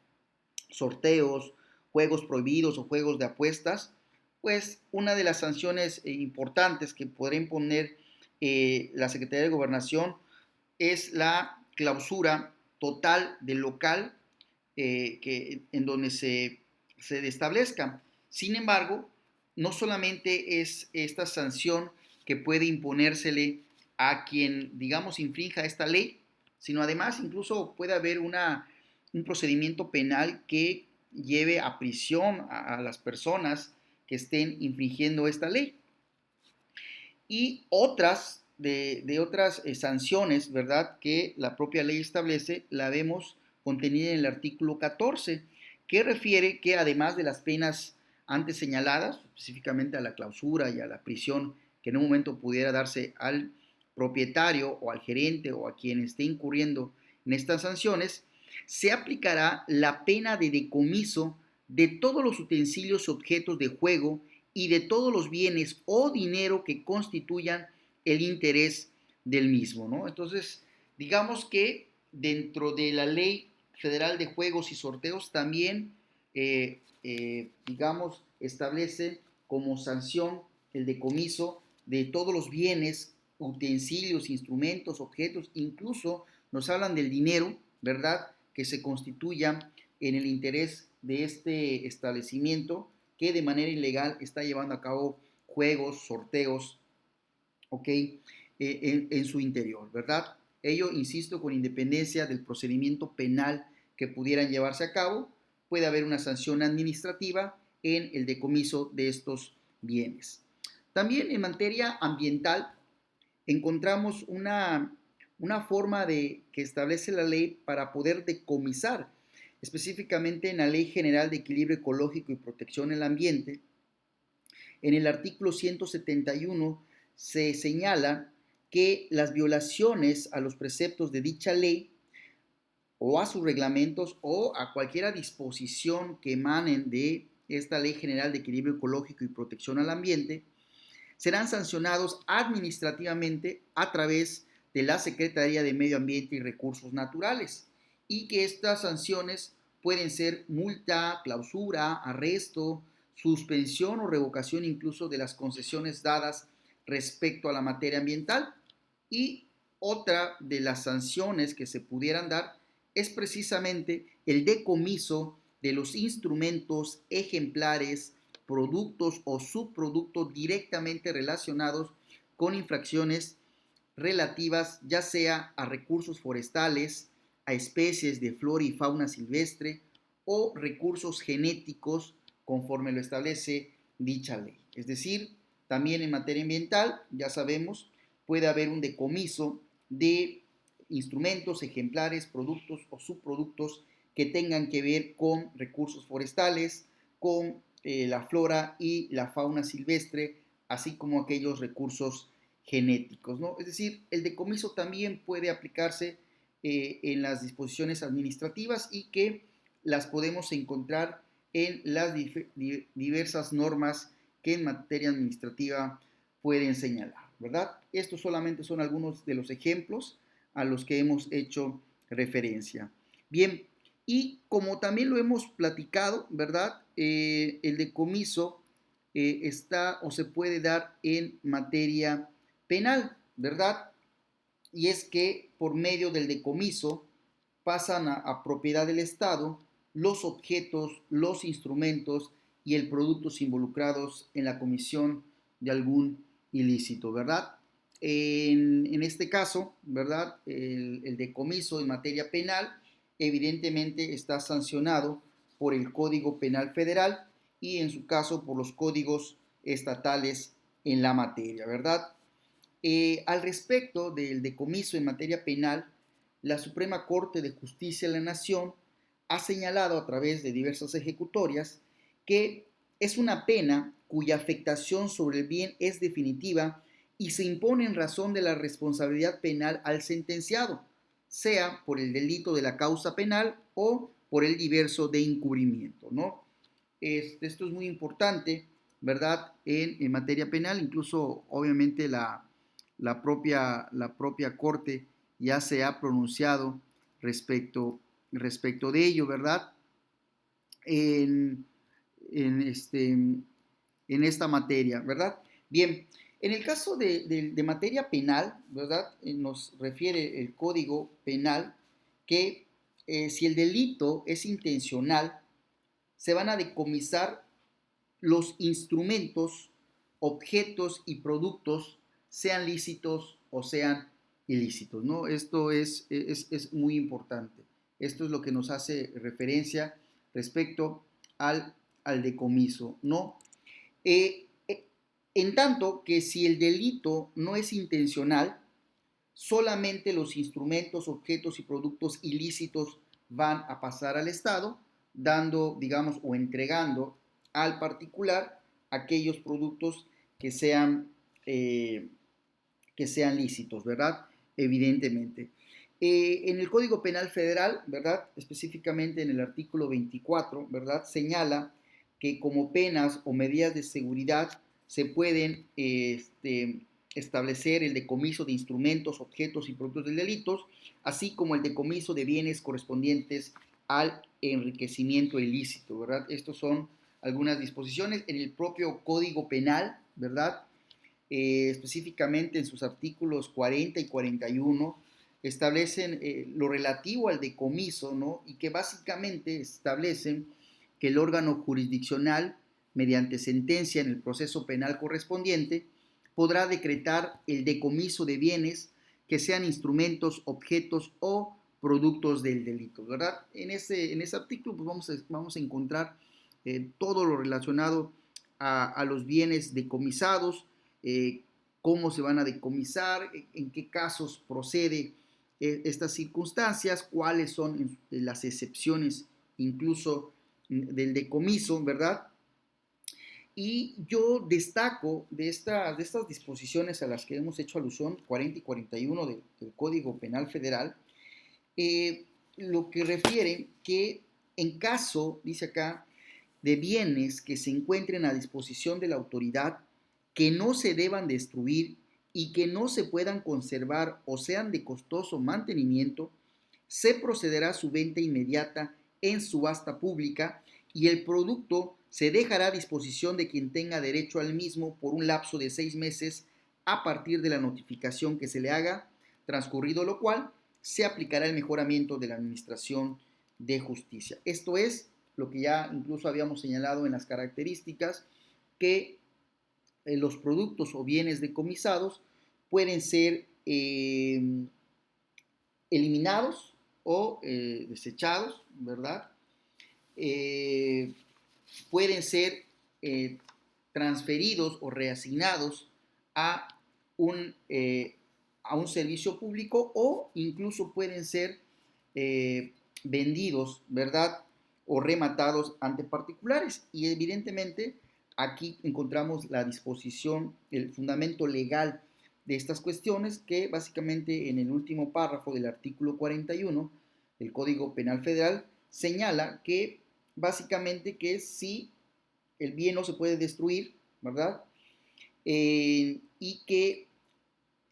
sorteos, juegos prohibidos o juegos de apuestas, pues una de las sanciones importantes que podrá imponer la Secretaría de Gobernación es la clausura total del local en donde se establezca. Sin embargo, no solamente es esta sanción que puede imponérsele a quien, digamos, infrinja esta ley, sino además incluso puede haber un procedimiento penal que lleve a prisión a las personas que estén infringiendo esta ley. Y otras sanciones, ¿verdad?, que la propia ley establece, la vemos contenida en el artículo 14, que refiere que además de las penas antes señaladas, específicamente a la clausura y a la prisión que en un momento pudiera darse al propietario o al gerente o a quien esté incurriendo en estas sanciones, se aplicará la pena de decomiso de todos los utensilios y objetos de juego y de todos los bienes o dinero que constituyan el interés del mismo, ¿no? Entonces, digamos que dentro de la Ley Federal de Juegos y Sorteos también, digamos, establece como sanción el decomiso de todos los bienes, utensilios, instrumentos, objetos, incluso nos hablan del dinero, ¿verdad?, que se constituya en el interés de este establecimiento que de manera ilegal está llevando a cabo juegos, sorteos, ¿ok? En su interior, ¿verdad? Ello, insisto, con independencia del procedimiento penal que pudieran llevarse a cabo, puede haber una sanción administrativa en el decomiso de estos bienes. También en materia ambiental encontramos una forma que establece la ley para poder decomisar específicamente en la Ley General de Equilibrio Ecológico y Protección del Ambiente. En el artículo 171 se señala que las violaciones a los preceptos de dicha ley o a sus reglamentos o a cualquier disposición que emanen de esta Ley General de Equilibrio Ecológico y Protección al Ambiente serán sancionados administrativamente a través de la Secretaría de Medio Ambiente y Recursos Naturales, y que estas sanciones pueden ser multa, clausura, arresto, suspensión o revocación incluso de las concesiones dadas respecto a la materia ambiental. Y otra de las sanciones que se pudieran dar es precisamente el decomiso de los instrumentos, ejemplares, productos o subproductos directamente relacionados con infracciones relativas ya sea a recursos forestales, a especies de flora y fauna silvestre o recursos genéticos conforme lo establece dicha ley. Es decir, también en materia ambiental, ya sabemos, puede haber un decomiso de instrumentos, ejemplares, productos o subproductos que tengan que ver con recursos forestales, con la flora y la fauna silvestre, así como aquellos recursos genéticos, ¿no? Es decir, el decomiso también puede aplicarse en las disposiciones administrativas y que las podemos encontrar en las diversas normas que en materia administrativa pueden señalar, ¿verdad? Estos solamente son algunos de los ejemplos a los que hemos hecho referencia. Bien, y como también lo hemos platicado, ¿verdad? El decomiso está o se puede dar en materia penal, ¿verdad? Y es que por medio del decomiso pasan a propiedad del Estado los objetos, los instrumentos y el productos involucrados en la comisión de algún ilícito, ¿verdad? En este caso, ¿verdad? El decomiso en materia penal evidentemente está sancionado por el Código Penal Federal y en su caso por los códigos estatales en la materia, ¿verdad? Al respecto del decomiso en materia penal, la Suprema Corte de Justicia de la Nación ha señalado a través de diversas ejecutorias que es una pena cuya afectación sobre el bien es definitiva y se impone en razón de la responsabilidad penal al sentenciado, sea por el delito de la causa penal o por el diverso de encubrimiento, ¿no? Esto es muy importante, ¿verdad? En materia penal, incluso obviamente la propia Corte ya se ha pronunciado respecto de ello, ¿verdad? En, en esta materia, ¿verdad? Bien, en el caso de materia penal, ¿verdad? Nos refiere el Código Penal que si el delito es intencional, se van a decomisar los instrumentos, objetos y productos, sean lícitos o sean ilícitos, ¿no? Esto es muy importante. Esto es lo que nos hace referencia respecto al decomiso, ¿no? En tanto que si el delito no es intencional, solamente los instrumentos, objetos y productos ilícitos van a pasar al Estado, dando, digamos, o entregando al particular aquellos productos que sean, eh, que sean lícitos, ¿verdad? Evidentemente. En el Código Penal Federal, ¿verdad? Específicamente en el artículo 24, ¿verdad? Señala que como penas o medidas de seguridad se pueden establecer el decomiso de instrumentos, objetos y productos de delitos, así como el decomiso de bienes correspondientes al enriquecimiento ilícito, ¿verdad? Estos son algunas disposiciones en el propio Código Penal, ¿verdad? Específicamente en sus artículos 40 y 41, establecen lo relativo al decomiso, ¿no? Y que básicamente establecen que el órgano jurisdiccional, mediante sentencia en el proceso penal correspondiente, podrá decretar el decomiso de bienes que sean instrumentos, objetos o productos del delito, ¿verdad? En ese artículo pues vamos a encontrar todo lo relacionado a los bienes decomisados, cómo se van a decomisar, en qué casos procede estas circunstancias, cuáles son las excepciones incluso del decomiso, ¿verdad? Y yo destaco de estas disposiciones a las que hemos hecho alusión, 40 y 41 del Código Penal Federal, lo que refiere que en caso, dice acá, de bienes que se encuentren a disposición de la autoridad, que no se deban destruir y que no se puedan conservar o sean de costoso mantenimiento, se procederá a su venta inmediata en subasta pública y el producto se dejará a disposición de quien tenga derecho al mismo por un lapso de 6 meses a partir de la notificación que se le haga, transcurrido lo cual se aplicará el mejoramiento de la administración de justicia. Esto es lo que ya incluso habíamos señalado en las características, que los productos o bienes decomisados pueden ser eliminados o desechados, ¿verdad? Pueden ser transferidos o reasignados a a un servicio público o incluso pueden ser vendidos, ¿verdad? O rematados ante particulares. Y evidentemente aquí encontramos la disposición, el fundamento legal de estas cuestiones que básicamente en el último párrafo del artículo 41 del Código Penal Federal señala que básicamente que si el bien no se puede destruir, ¿verdad? Y que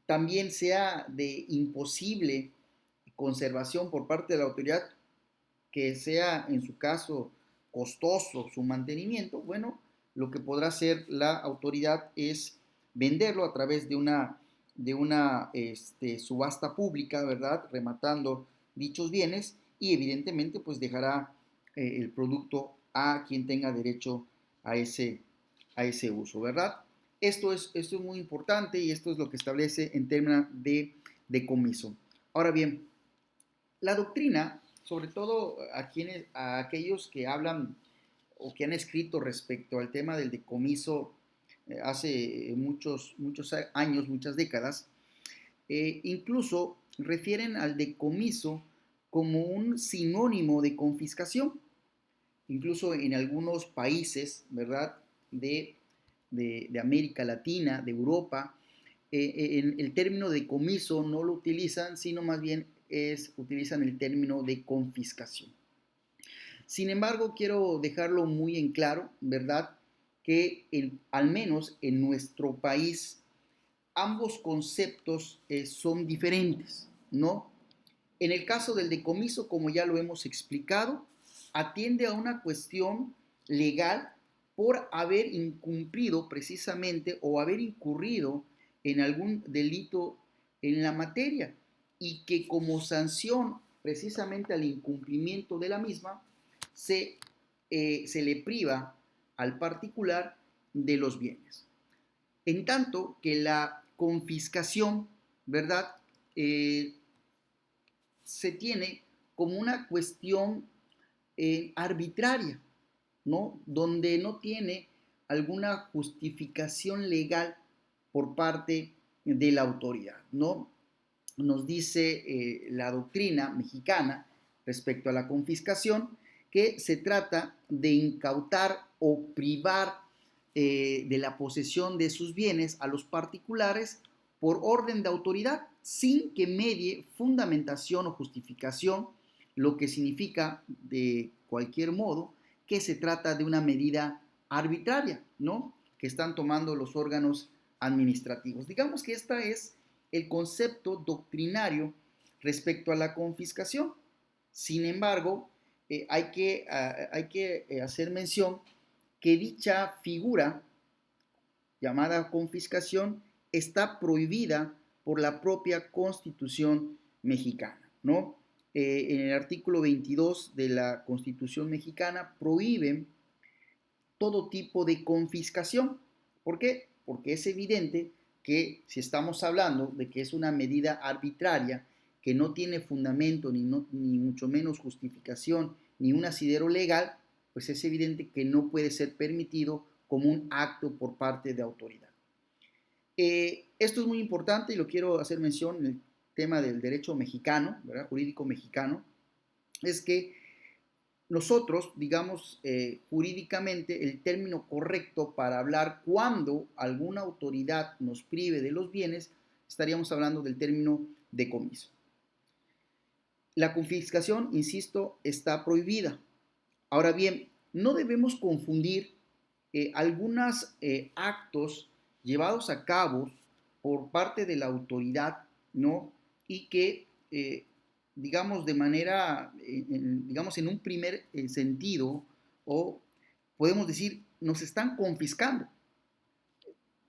también sea de imposible conservación por parte de la autoridad, que sea en su caso costoso su mantenimiento, bueno, lo que podrá hacer la autoridad es venderlo a través de una subasta pública, ¿verdad? Rematando dichos bienes y evidentemente pues dejará el producto a quien tenga derecho a ese uso, ¿verdad? Esto es muy importante y esto es lo que establece en términos de decomiso. Ahora bien, la doctrina, sobre todo a aquellos que hablan o que han escrito respecto al tema del decomiso hace muchos años, muchas décadas, incluso refieren al decomiso como un sinónimo de confiscación. Incluso en algunos países, ¿verdad?, de América Latina, de Europa, el término decomiso no lo utilizan, sino más bien utilizan el término de confiscación. Sin embargo, quiero dejarlo muy en claro, ¿verdad?, que al menos en nuestro país ambos conceptos son diferentes, ¿no? En el caso del decomiso, como ya lo hemos explicado, atiende a una cuestión legal por haber incumplido precisamente o haber incurrido en algún delito en la materia y que como sanción precisamente al incumplimiento de la misma se le priva al particular de los bienes. En tanto que la confiscación, ¿verdad?, se tiene como una cuestión arbitraria, ¿no? Donde no tiene alguna justificación legal por parte de la autoridad, ¿no? Nos dice la doctrina mexicana respecto a la confiscación que se trata de incautar o privar de la posesión de sus bienes a los particulares por orden de autoridad sin que medie fundamentación o justificación, lo que significa de cualquier modo que se trata de una medida arbitraria, ¿no?, que están tomando los órganos administrativos. Digamos que este es el concepto doctrinario respecto a la confiscación. Sin embargo, hay que hacer mención que dicha figura llamada confiscación está prohibida por la propia Constitución mexicana, ¿no? En el artículo 22 de la Constitución mexicana prohíben todo tipo de confiscación. ¿Por qué? Porque es evidente que si estamos hablando de que es una medida arbitraria, que no tiene fundamento ni mucho menos justificación, ni un asidero legal, pues es evidente que no puede ser permitido como un acto por parte de autoridad. Esto es muy importante y lo quiero hacer mención en el tema del derecho mexicano, ¿verdad?, jurídico mexicano, es que nosotros, digamos, jurídicamente, el término correcto para hablar cuando alguna autoridad nos prive de los bienes, estaríamos hablando del término decomiso. La confiscación, insisto, está prohibida. Ahora bien, no debemos confundir algunos actos llevados a cabo por parte de la autoridad, ¿no? Y que, digamos, de manera, digamos, en un primer sentido, o podemos decir, nos están confiscando.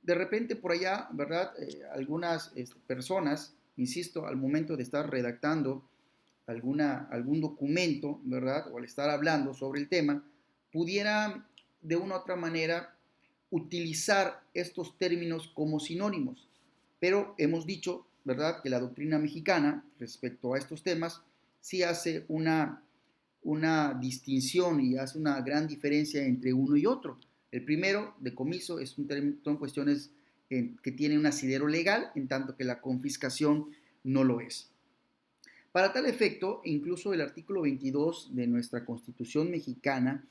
De repente por allá, ¿verdad? Algunas personas, insisto, al momento de estar redactando algún documento, ¿verdad? O al estar hablando sobre el tema, pudiera de una u otra manera utilizar estos términos como sinónimos. Pero hemos dicho, ¿verdad?, que la doctrina mexicana respecto a estos temas sí hace una distinción y hace una gran diferencia entre uno y otro. El primero, decomiso, son cuestiones que tienen un asidero legal, en tanto que la confiscación no lo es. Para tal efecto, incluso el artículo 22 de nuestra Constitución mexicana,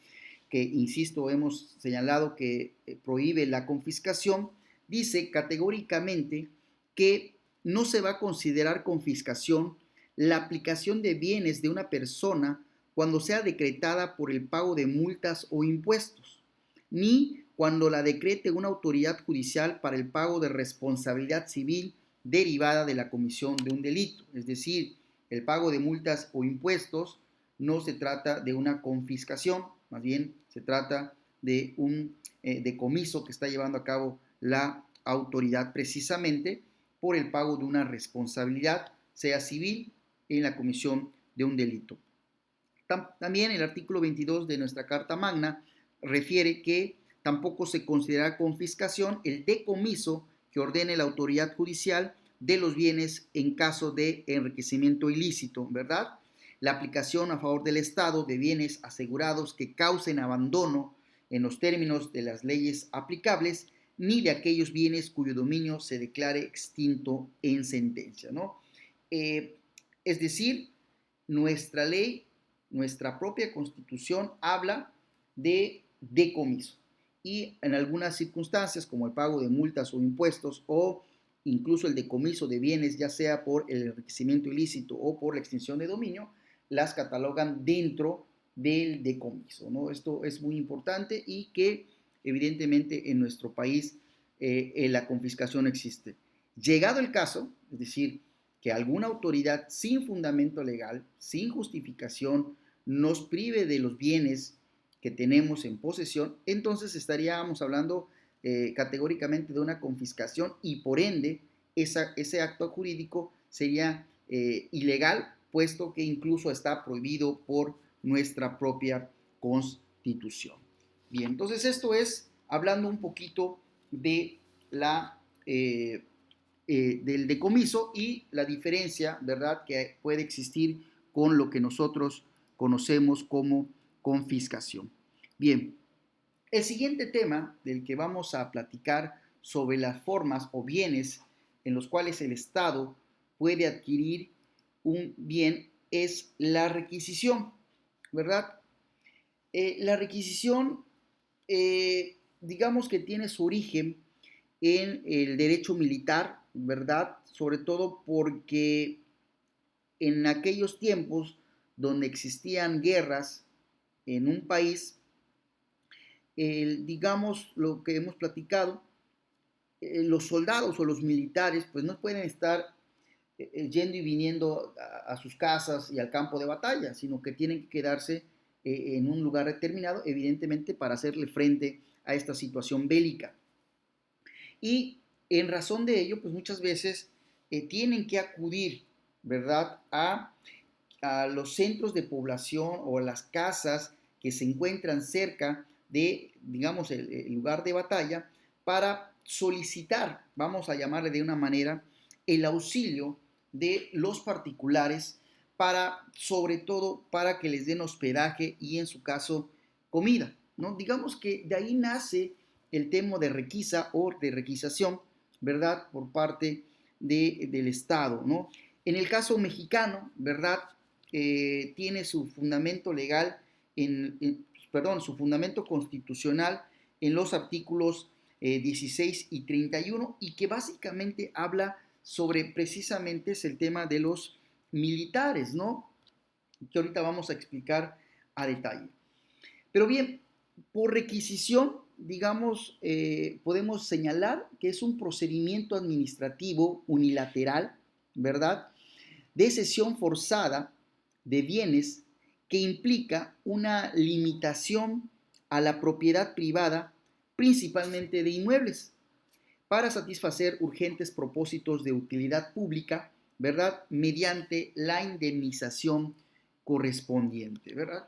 que, insisto, hemos señalado que prohíbe la confiscación, dice categóricamente que no se va a considerar confiscación la aplicación de bienes de una persona cuando sea decretada por el pago de multas o impuestos, ni cuando la decrete una autoridad judicial para el pago de responsabilidad civil derivada de la comisión de un delito. Es decir, el pago de multas o impuestos no se trata de una confiscación, más bien se trata de un decomiso que está llevando a cabo la autoridad precisamente por el pago de una responsabilidad, sea civil, en la comisión de un delito. También el artículo 22 de nuestra Carta Magna refiere que tampoco se considera confiscación el decomiso que ordene la autoridad judicial de los bienes en caso de enriquecimiento ilícito, ¿verdad? La aplicación a favor del Estado de bienes asegurados que causen abandono en los términos de las leyes aplicables, ni de aquellos bienes cuyo dominio se declare extinto en sentencia, ¿no? Es decir, nuestra ley, nuestra propia Constitución habla de decomiso y en algunas circunstancias, como el pago de multas o impuestos o incluso el decomiso de bienes, ya sea por el enriquecimiento ilícito o por la extinción de dominio, las catalogan dentro del decomiso, ¿no? Esto es muy importante y que evidentemente en nuestro país la confiscación existe. Llegado el caso, es decir, que alguna autoridad sin fundamento legal, sin justificación, nos prive de los bienes que tenemos en posesión, entonces estaríamos hablando categóricamente de una confiscación y por ende ese acto jurídico sería ilegal, puesto que incluso está prohibido por nuestra propia Constitución. Bien, entonces esto es hablando un poquito de del decomiso y la diferencia, ¿verdad?, que puede existir con lo que nosotros conocemos como confiscación. Bien, el siguiente tema del que vamos a platicar sobre las formas o bienes en los cuales el Estado puede adquirir un bien es la requisición, ¿verdad? La requisición, digamos que tiene su origen en el derecho militar, ¿verdad? Sobre todo porque en aquellos tiempos donde existían guerras en un país, digamos lo que hemos platicado, los soldados o los militares pues no pueden estar yendo y viniendo a sus casas y al campo de batalla, sino que tienen que quedarse en un lugar determinado, evidentemente para hacerle frente a esta situación bélica. Y en razón de ello, pues muchas veces tienen que acudir, ¿verdad?, a los centros de población o a las casas que se encuentran cerca de, digamos, el lugar de batalla para solicitar, vamos a llamarle de una manera, el auxilio de los particulares para, sobre todo, para que les den hospedaje y en su caso comida, ¿no? Digamos que de ahí nace el tema de requisa o de requisación, ¿verdad?, por parte del Estado, ¿no? En el caso mexicano, ¿verdad?, tiene su fundamento legal su fundamento constitucional en los artículos 16 y 31, y que básicamente habla sobre precisamente es el tema de los militares, ¿no? Que ahorita vamos a explicar a detalle. Pero bien, por requisición, digamos, podemos señalar que es un procedimiento administrativo unilateral, ¿verdad? De cesión forzada de bienes que implica una limitación a la propiedad privada, principalmente de inmuebles, para satisfacer urgentes propósitos de utilidad pública, ¿verdad? Mediante la indemnización correspondiente, ¿verdad?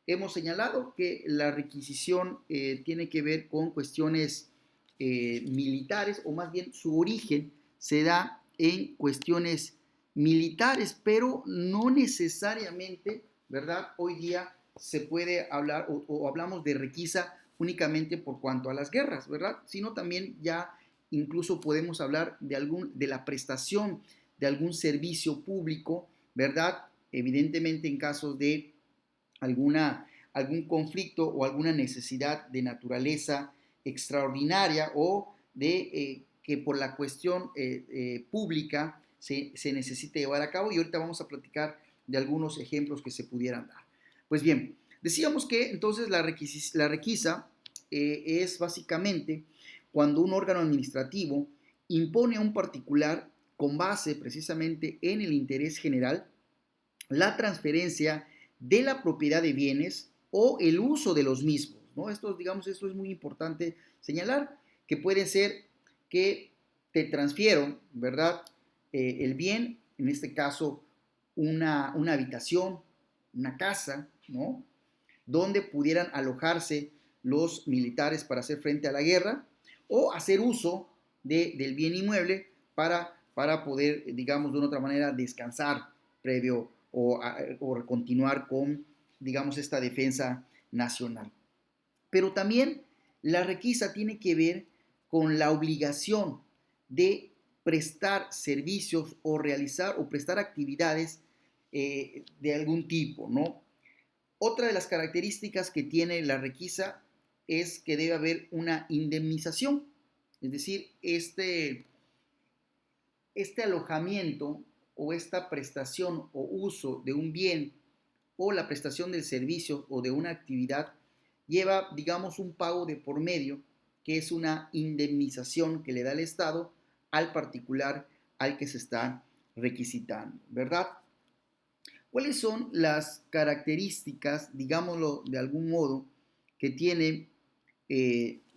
Hemos señalado que la requisición tiene que ver con cuestiones militares, o más bien su origen se da en cuestiones militares, pero no necesariamente, ¿verdad? Hoy día se puede hablar o hablamos de requisa únicamente por cuanto a las guerras, ¿verdad? Sino también ya incluso podemos hablar de la prestación de algún servicio público, ¿verdad? Evidentemente en casos de algún conflicto o alguna necesidad de naturaleza extraordinaria o de que por la cuestión pública se necesite llevar a cabo, y ahorita vamos a platicar de algunos ejemplos que se pudieran dar. Pues bien, decíamos que entonces la requisa es básicamente cuando un órgano administrativo impone a un particular, con base precisamente en el interés general, la transferencia de la propiedad de bienes o el uso de los mismos, ¿no? Esto es muy importante señalar, que puede ser que te transfiero, ¿verdad? El bien, en este caso, una habitación, una casa, ¿no? Donde pudieran alojarse los militares para hacer frente a la guerra, o hacer uso del bien inmueble para poder, digamos, de una otra manera descansar previo o continuar con, digamos, esta defensa nacional. Pero también la requisa tiene que ver con la obligación de prestar servicios o realizar o prestar actividades de algún tipo, ¿no? Otra de las características que tiene la requisa es que debe haber una indemnización, es decir, este alojamiento o esta prestación o uso de un bien o la prestación del servicio o de una actividad lleva, digamos, un pago de por medio, que es una indemnización que le da el Estado al particular al que se está requisitando, ¿verdad? ¿Cuáles son las características, digámoslo de algún modo, que tiene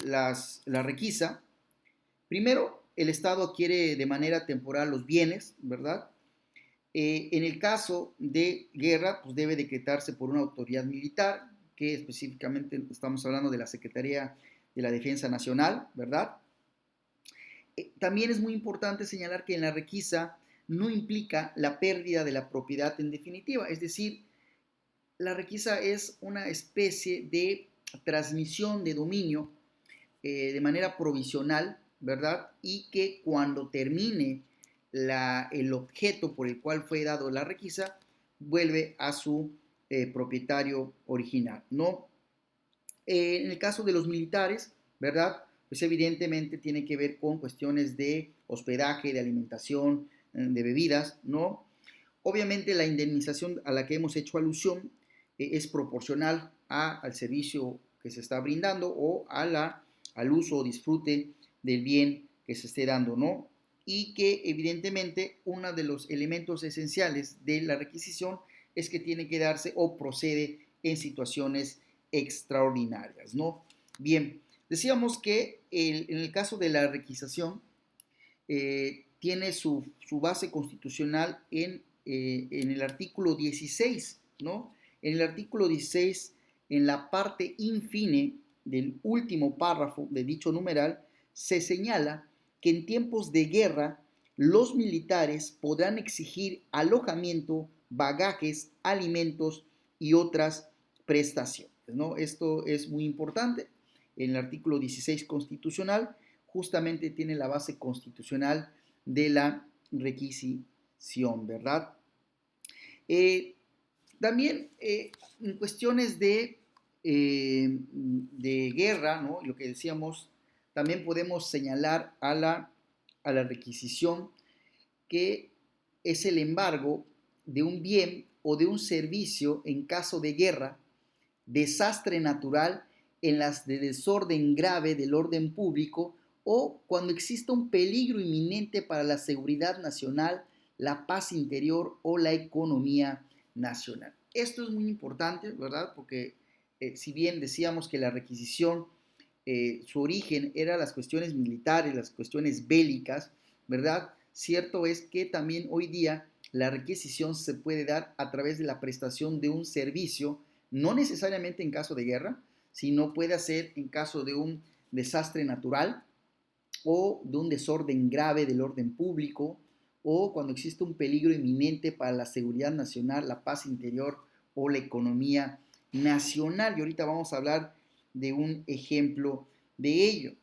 la requisa? Primero, el Estado adquiere de manera temporal los bienes, ¿verdad? En el caso de guerra, pues debe decretarse por una autoridad militar, que específicamente estamos hablando de la Secretaría de la Defensa Nacional, ¿verdad? También es muy importante señalar que en la requisa no implica la pérdida de la propiedad en definitiva, es decir, la requisa es una especie de transmisión de dominio de manera provisional, ¿verdad? Y que cuando termine el objeto por el cual fue dado la requisa, vuelve a su propietario original, ¿no? En el caso de los militares, ¿verdad? Pues evidentemente tiene que ver con cuestiones de hospedaje, de alimentación, de bebidas, ¿no? Obviamente la indemnización a la que hemos hecho alusión es proporcional al servicio que se está brindando o al uso o disfrute del bien que se esté dando, ¿no? Y que evidentemente uno de los elementos esenciales de la requisición es que tiene que darse o procede en situaciones extraordinarias, ¿no? Bien, decíamos que en el caso de la requisición tiene su base constitucional en el artículo 16, ¿no? En el artículo 16, en la parte infine del último párrafo de dicho numeral, se señala que en tiempos de guerra los militares podrán exigir alojamiento, bagajes, alimentos y otras prestaciones, ¿no? Esto es muy importante. En el artículo 16 constitucional justamente tiene la base constitucional de la requisición, ¿verdad? También en cuestiones de guerra, ¿no? Lo que decíamos, también podemos señalar a la requisición, que es el embargo de un bien o de un servicio en caso de guerra, desastre natural, en las de desorden grave del orden público o cuando exista un peligro inminente para la seguridad nacional, la paz interior o la economía nacional. Esto es muy importante, ¿verdad? Porque si bien decíamos que la requisición, su origen era las cuestiones militares, las cuestiones bélicas, ¿verdad? Cierto es que también hoy día la requisición se puede dar a través de la prestación de un servicio, no necesariamente en caso de guerra, sino puede ser en caso de un desastre natural o de un desorden grave del orden público o cuando existe un peligro inminente para la seguridad nacional, la paz interior o la economía nacional. Y ahorita vamos a hablar de un ejemplo de ello.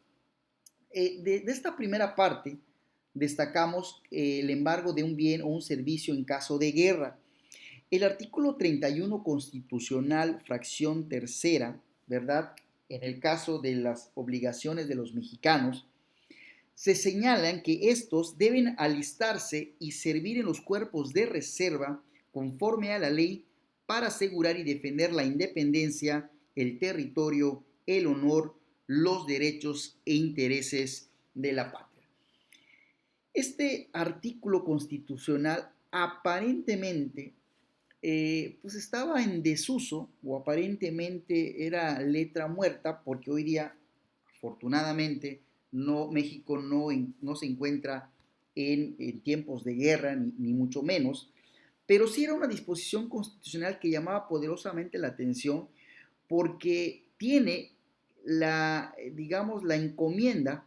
De esta primera parte destacamos el embargo de un bien o un servicio en caso de guerra. El artículo 31 constitucional, fracción tercera, ¿verdad? En el caso de las obligaciones de los mexicanos, se señalan que estos deben alistarse y servir en los cuerpos de reserva conforme a la ley para asegurar y defender la independencia, el territorio, el honor, los derechos e intereses de la patria. Este artículo constitucional aparentemente pues estaba en desuso o aparentemente era letra muerta porque hoy día, afortunadamente, no, México no se encuentra en tiempos de guerra, ni mucho menos, pero sí era una disposición constitucional que llamaba poderosamente la atención porque tiene digamos, la encomienda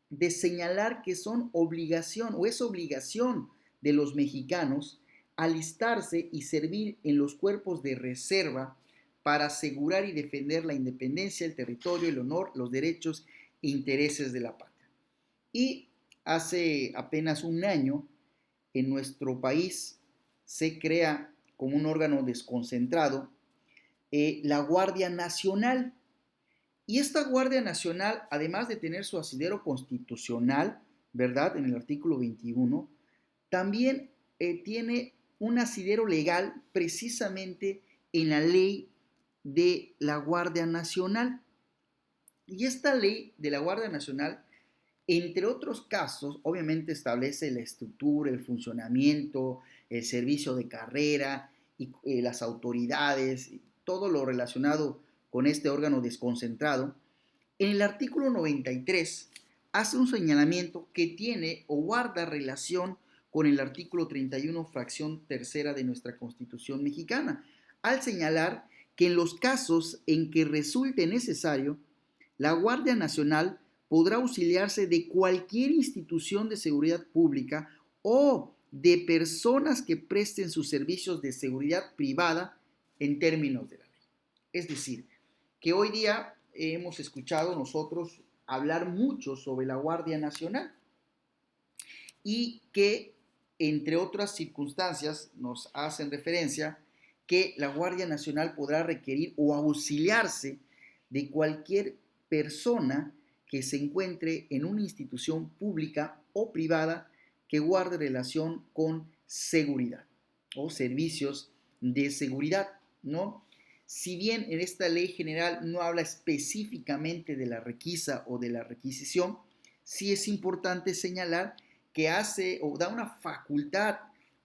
de señalar que son obligación o es obligación de los mexicanos alistarse y servir en los cuerpos de reserva para asegurar y defender la independencia, el territorio, el honor, los derechos e intereses de la patria. Y hace apenas un año en nuestro país se crea como un órgano desconcentrado la Guardia Nacional. Y esta Guardia Nacional, además de tener su asidero constitucional, ¿verdad? En el artículo 21, también tiene un asidero legal precisamente en la ley de la Guardia Nacional. Y esta ley de la Guardia Nacional, entre otros casos, obviamente establece la estructura, el funcionamiento, el servicio de carrera y las autoridades, todo lo relacionado con este órgano desconcentrado. En el artículo 93 hace un señalamiento que tiene o guarda relación con el artículo 31, fracción tercera de nuestra Constitución mexicana, al señalar que en los casos en que resulte necesario, la Guardia Nacional podrá auxiliarse de cualquier institución de seguridad pública o de personas que presten sus servicios de seguridad privada en términos de la ley. Es decir, que hoy día hemos escuchado nosotros hablar mucho sobre la Guardia Nacional y que, entre otras circunstancias, nos hacen referencia que la Guardia Nacional podrá requerir o auxiliarse de cualquier persona que se encuentre en una institución pública o privada que guarde relación con seguridad o servicios de seguridad, ¿no? Si bien en esta ley general no habla específicamente de la requisa o de la requisición, sí es importante señalar que hace o da una facultad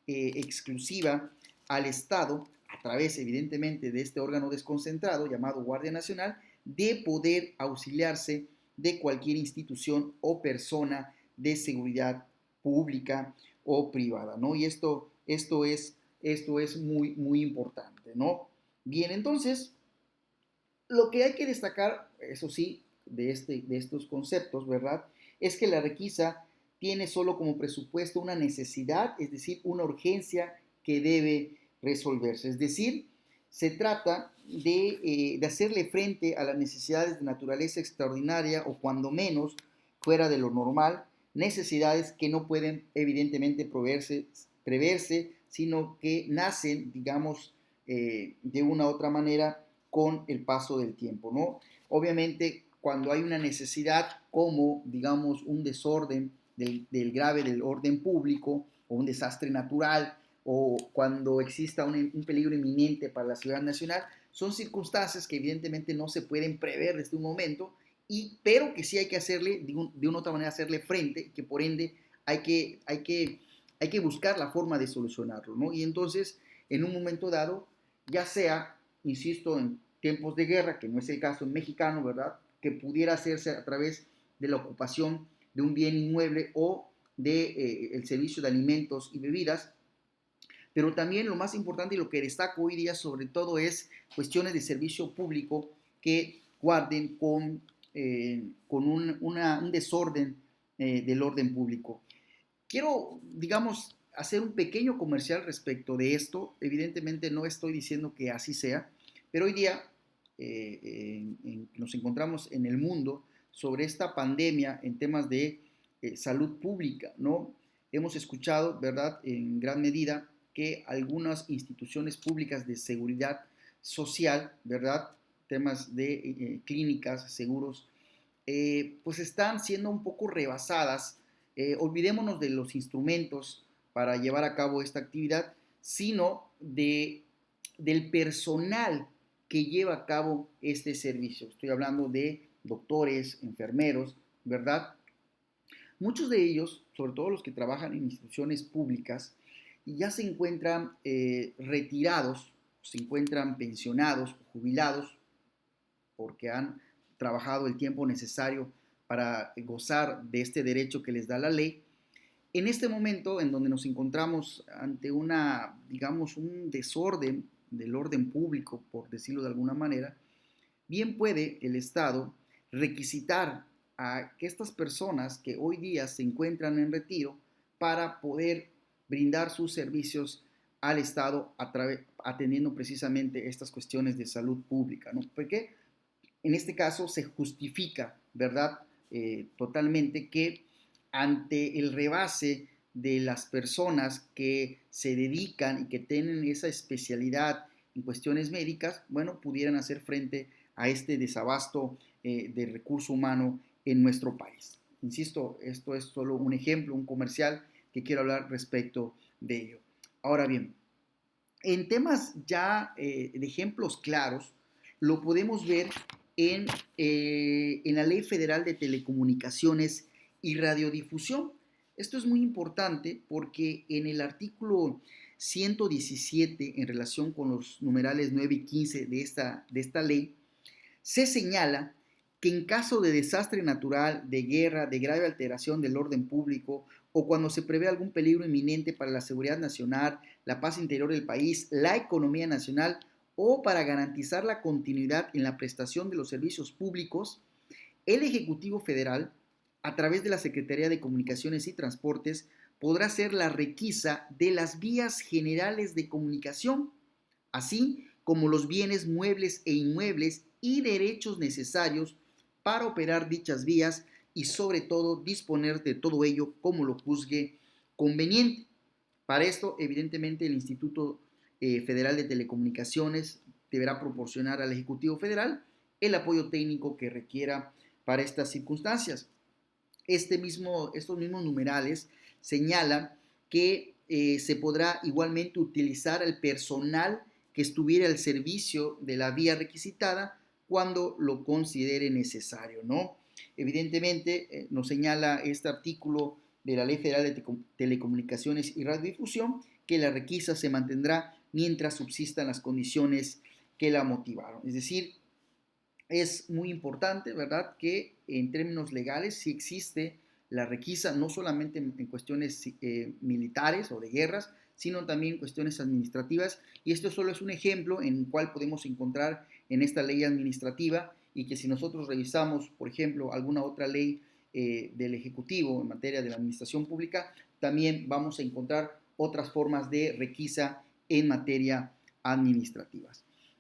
exclusiva al Estado, a través evidentemente de este órgano desconcentrado llamado Guardia Nacional, de poder auxiliarse de cualquier institución o persona de seguridad pública o privada, ¿no? Y esto es muy, muy importante, ¿no? Bien, entonces, lo que hay que destacar, eso sí, de estos conceptos, ¿verdad? Es que la requisa tiene solo como presupuesto una necesidad, es decir, una urgencia que debe resolverse. Es decir, se trata de hacerle frente a las necesidades de naturaleza extraordinaria o cuando menos fuera de lo normal, necesidades que no pueden evidentemente preverse, sino que nacen, digamos, de una u otra manera con el paso del tiempo, ¿no? Obviamente, cuando hay una necesidad como, digamos, un desorden del grave del orden público o un desastre natural o cuando exista un peligro inminente para la seguridad nacional, son circunstancias que evidentemente no se pueden prever desde un momento, pero que sí hay que hacerle, de una u otra manera, hacerle frente, que por ende hay que buscar la forma de solucionarlo, ¿no? Y entonces, en un momento dado, ya sea, insisto, en tiempos de guerra, que no es el caso mexicano, ¿verdad? Que pudiera hacerse a través de la ocupación de un bien inmueble o de el servicio de alimentos y bebidas, pero también lo más importante y lo que destaco hoy día sobre todo es cuestiones de servicio público que guarden con un desorden del orden público. Quiero, digamos, hacer un pequeño comercial respecto de esto. Evidentemente no estoy diciendo que así sea, pero hoy día nos encontramos en el mundo sobre esta pandemia en temas de salud pública, ¿no? Hemos escuchado, ¿verdad?, en gran medida que algunas instituciones públicas de seguridad social, ¿verdad?, temas de clínicas, seguros, pues están siendo un poco rebasadas. Olvidémonos de los instrumentos para llevar a cabo esta actividad, sino del personal que lleva a cabo este servicio. Estoy hablando de doctores, enfermeros, ¿verdad? Muchos de ellos, sobre todo los que trabajan en instituciones públicas, ya se encuentran retirados, se encuentran pensionados, jubilados, porque han trabajado el tiempo necesario para gozar de este derecho que les da la ley. En este momento en donde nos encontramos ante digamos, un desorden del orden público, por decirlo de alguna manera, bien puede el Estado requisitar a que estas personas que hoy día se encuentran en retiro para poder brindar sus servicios al Estado atendiendo precisamente estas cuestiones de salud pública, ¿no? Porque en este caso se justifica, ¿verdad? Totalmente que ante el rebase de las personas que se dedican y que tienen esa especialidad en cuestiones médicas, bueno, pudieran hacer frente a este desabasto de recurso humano en nuestro país. Insisto, esto es solo un ejemplo, un comercial que quiero hablar respecto de ello. Ahora bien, en temas ya de ejemplos claros, lo podemos ver en la Ley Federal de Telecomunicaciones y Radiodifusión. Esto es muy importante porque en el artículo 117, en relación con los numerales 9 y 15 de esta ley, se señala que en caso de desastre natural, de guerra, de grave alteración del orden público o cuando se prevé algún peligro inminente para la seguridad nacional, la paz interior del país, la economía nacional o para garantizar la continuidad en la prestación de los servicios públicos, el Ejecutivo Federal, a través de la Secretaría de Comunicaciones y Transportes, podrá hacer la requisa de las vías generales de comunicación, así como los bienes muebles e inmuebles y derechos necesarios para operar dichas vías y sobre todo disponer de todo ello como lo juzgue conveniente. Para esto, evidentemente, el Instituto Federal de Telecomunicaciones deberá proporcionar al Ejecutivo Federal el apoyo técnico que requiera para estas circunstancias. Estos mismos numerales señalan que se podrá igualmente utilizar el personal que estuviera al servicio de la vía requisitada cuando lo considere necesario, ¿no? Evidentemente, nos señala este artículo de la Ley Federal de Telecomunicaciones y Radiodifusión que la requisa se mantendrá mientras subsistan las condiciones que la motivaron. Es decir, es muy importante, ¿verdad?, que en términos legales sí existe la requisa, no solamente en cuestiones militares o de guerras, sino también en cuestiones administrativas. Y esto solo es un ejemplo en el cual podemos encontrar en esta ley administrativa y que si nosotros revisamos, por ejemplo, alguna otra ley del Ejecutivo en materia de la administración pública, también vamos a encontrar otras formas de requisa en materia administrativa.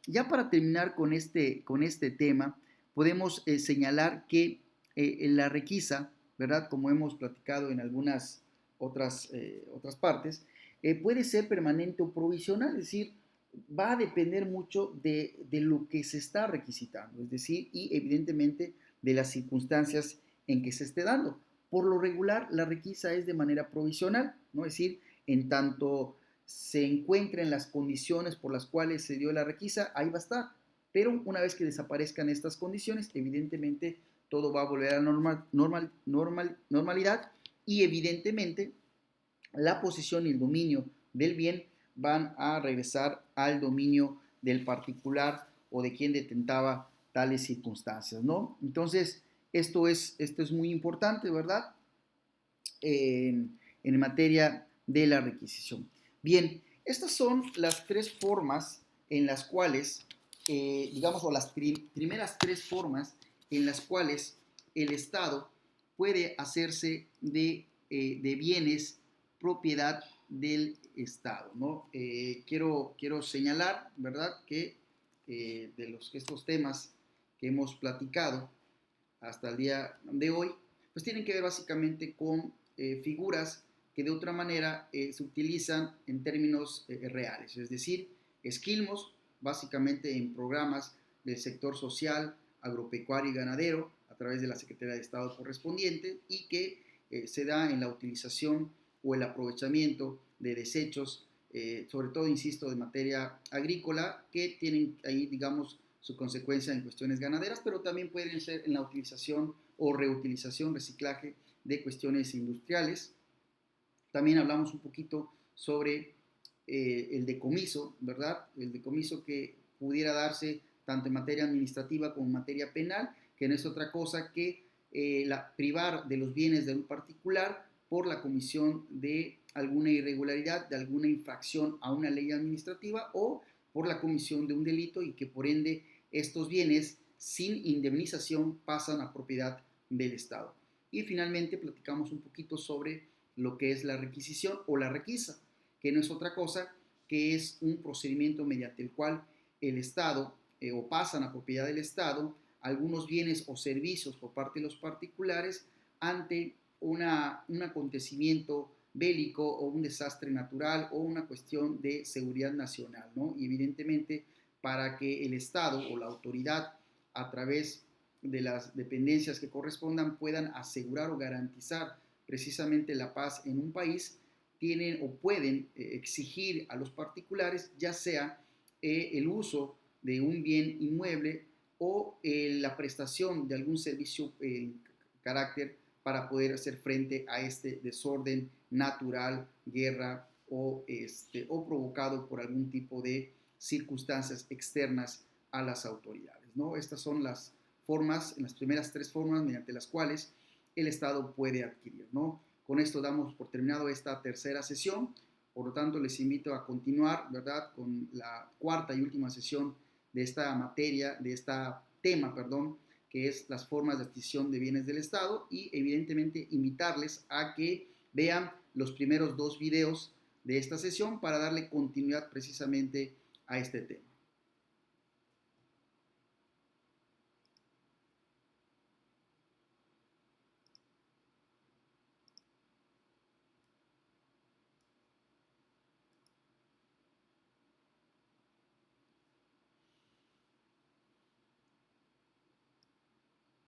Ya para terminar con este tema, podemos señalar que en la requisa, ¿verdad? Como hemos platicado en algunas otras partes, puede ser permanente o provisional, es decir, va a depender mucho de lo que se está requisitando, es decir, y evidentemente de las circunstancias en que se esté dando. Por lo regular, la requisa es de manera provisional, ¿no? Es decir, en tanto se encuentren las condiciones por las cuales se dio la requisa, ahí va a estar. Pero una vez que desaparezcan estas condiciones, evidentemente todo va a volver a la normalidad y evidentemente la posesión y el dominio del bien van a regresar al dominio del particular o de quien detentaba tales circunstancias, ¿no? Entonces, esto es muy importante, ¿verdad? En materia de la requisición. Bien, estas son las tres formas en las cuales, digamos, o las primeras tres formas en las cuales el Estado puede hacerse de bienes propiedad del Estado, ¿no? Quiero señalar, ¿verdad?, que estos temas que hemos platicado hasta el día de hoy, pues tienen que ver básicamente con figuras que de otra manera se utilizan en términos reales, es decir, esquilmos, básicamente en programas del sector social, agropecuario y ganadero, a través de la Secretaría de Estado correspondiente, y que se da en la utilización o el aprovechamiento de desechos, sobre todo, insisto, de materia agrícola, que tienen ahí, digamos, su consecuencia en cuestiones ganaderas, pero también pueden ser en la utilización o reutilización, reciclaje de cuestiones industriales. También hablamos un poquito sobre el decomiso, ¿verdad? El decomiso que pudiera darse tanto en materia administrativa como en materia penal, que no es otra cosa que privar de los bienes de un particular por la comisión de alguna irregularidad, de alguna infracción a una ley administrativa o por la comisión de un delito y que por ende estos bienes sin indemnización pasan a propiedad del Estado. Y finalmente platicamos un poquito sobre lo que es la requisición o la requisa, que no es otra cosa que es un procedimiento mediante el cual el Estado o pasan a propiedad del Estado algunos bienes o servicios por parte de los particulares ante un acontecimiento bélico o un desastre natural o una cuestión de seguridad nacional, ¿no? Y evidentemente para que el Estado o la autoridad a través de las dependencias que correspondan puedan asegurar o garantizar precisamente la paz en un país, tienen o pueden exigir a los particulares ya sea el uso de un bien inmueble o la prestación de algún servicio carácter para poder hacer frente a este desorden natural, guerra o provocado por algún tipo de circunstancias externas a las autoridades, ¿no? Estas son las formas, las primeras tres formas mediante las cuales el Estado puede adquirir, ¿no? Con esto damos por terminado esta tercera sesión, por lo tanto les invito a continuar, ¿verdad?, con la cuarta y última sesión de esta materia, de este tema, perdón, que es las formas de adquisición de bienes del Estado, y evidentemente invitarles a que vean los primeros dos videos de esta sesión para darle continuidad precisamente a este tema.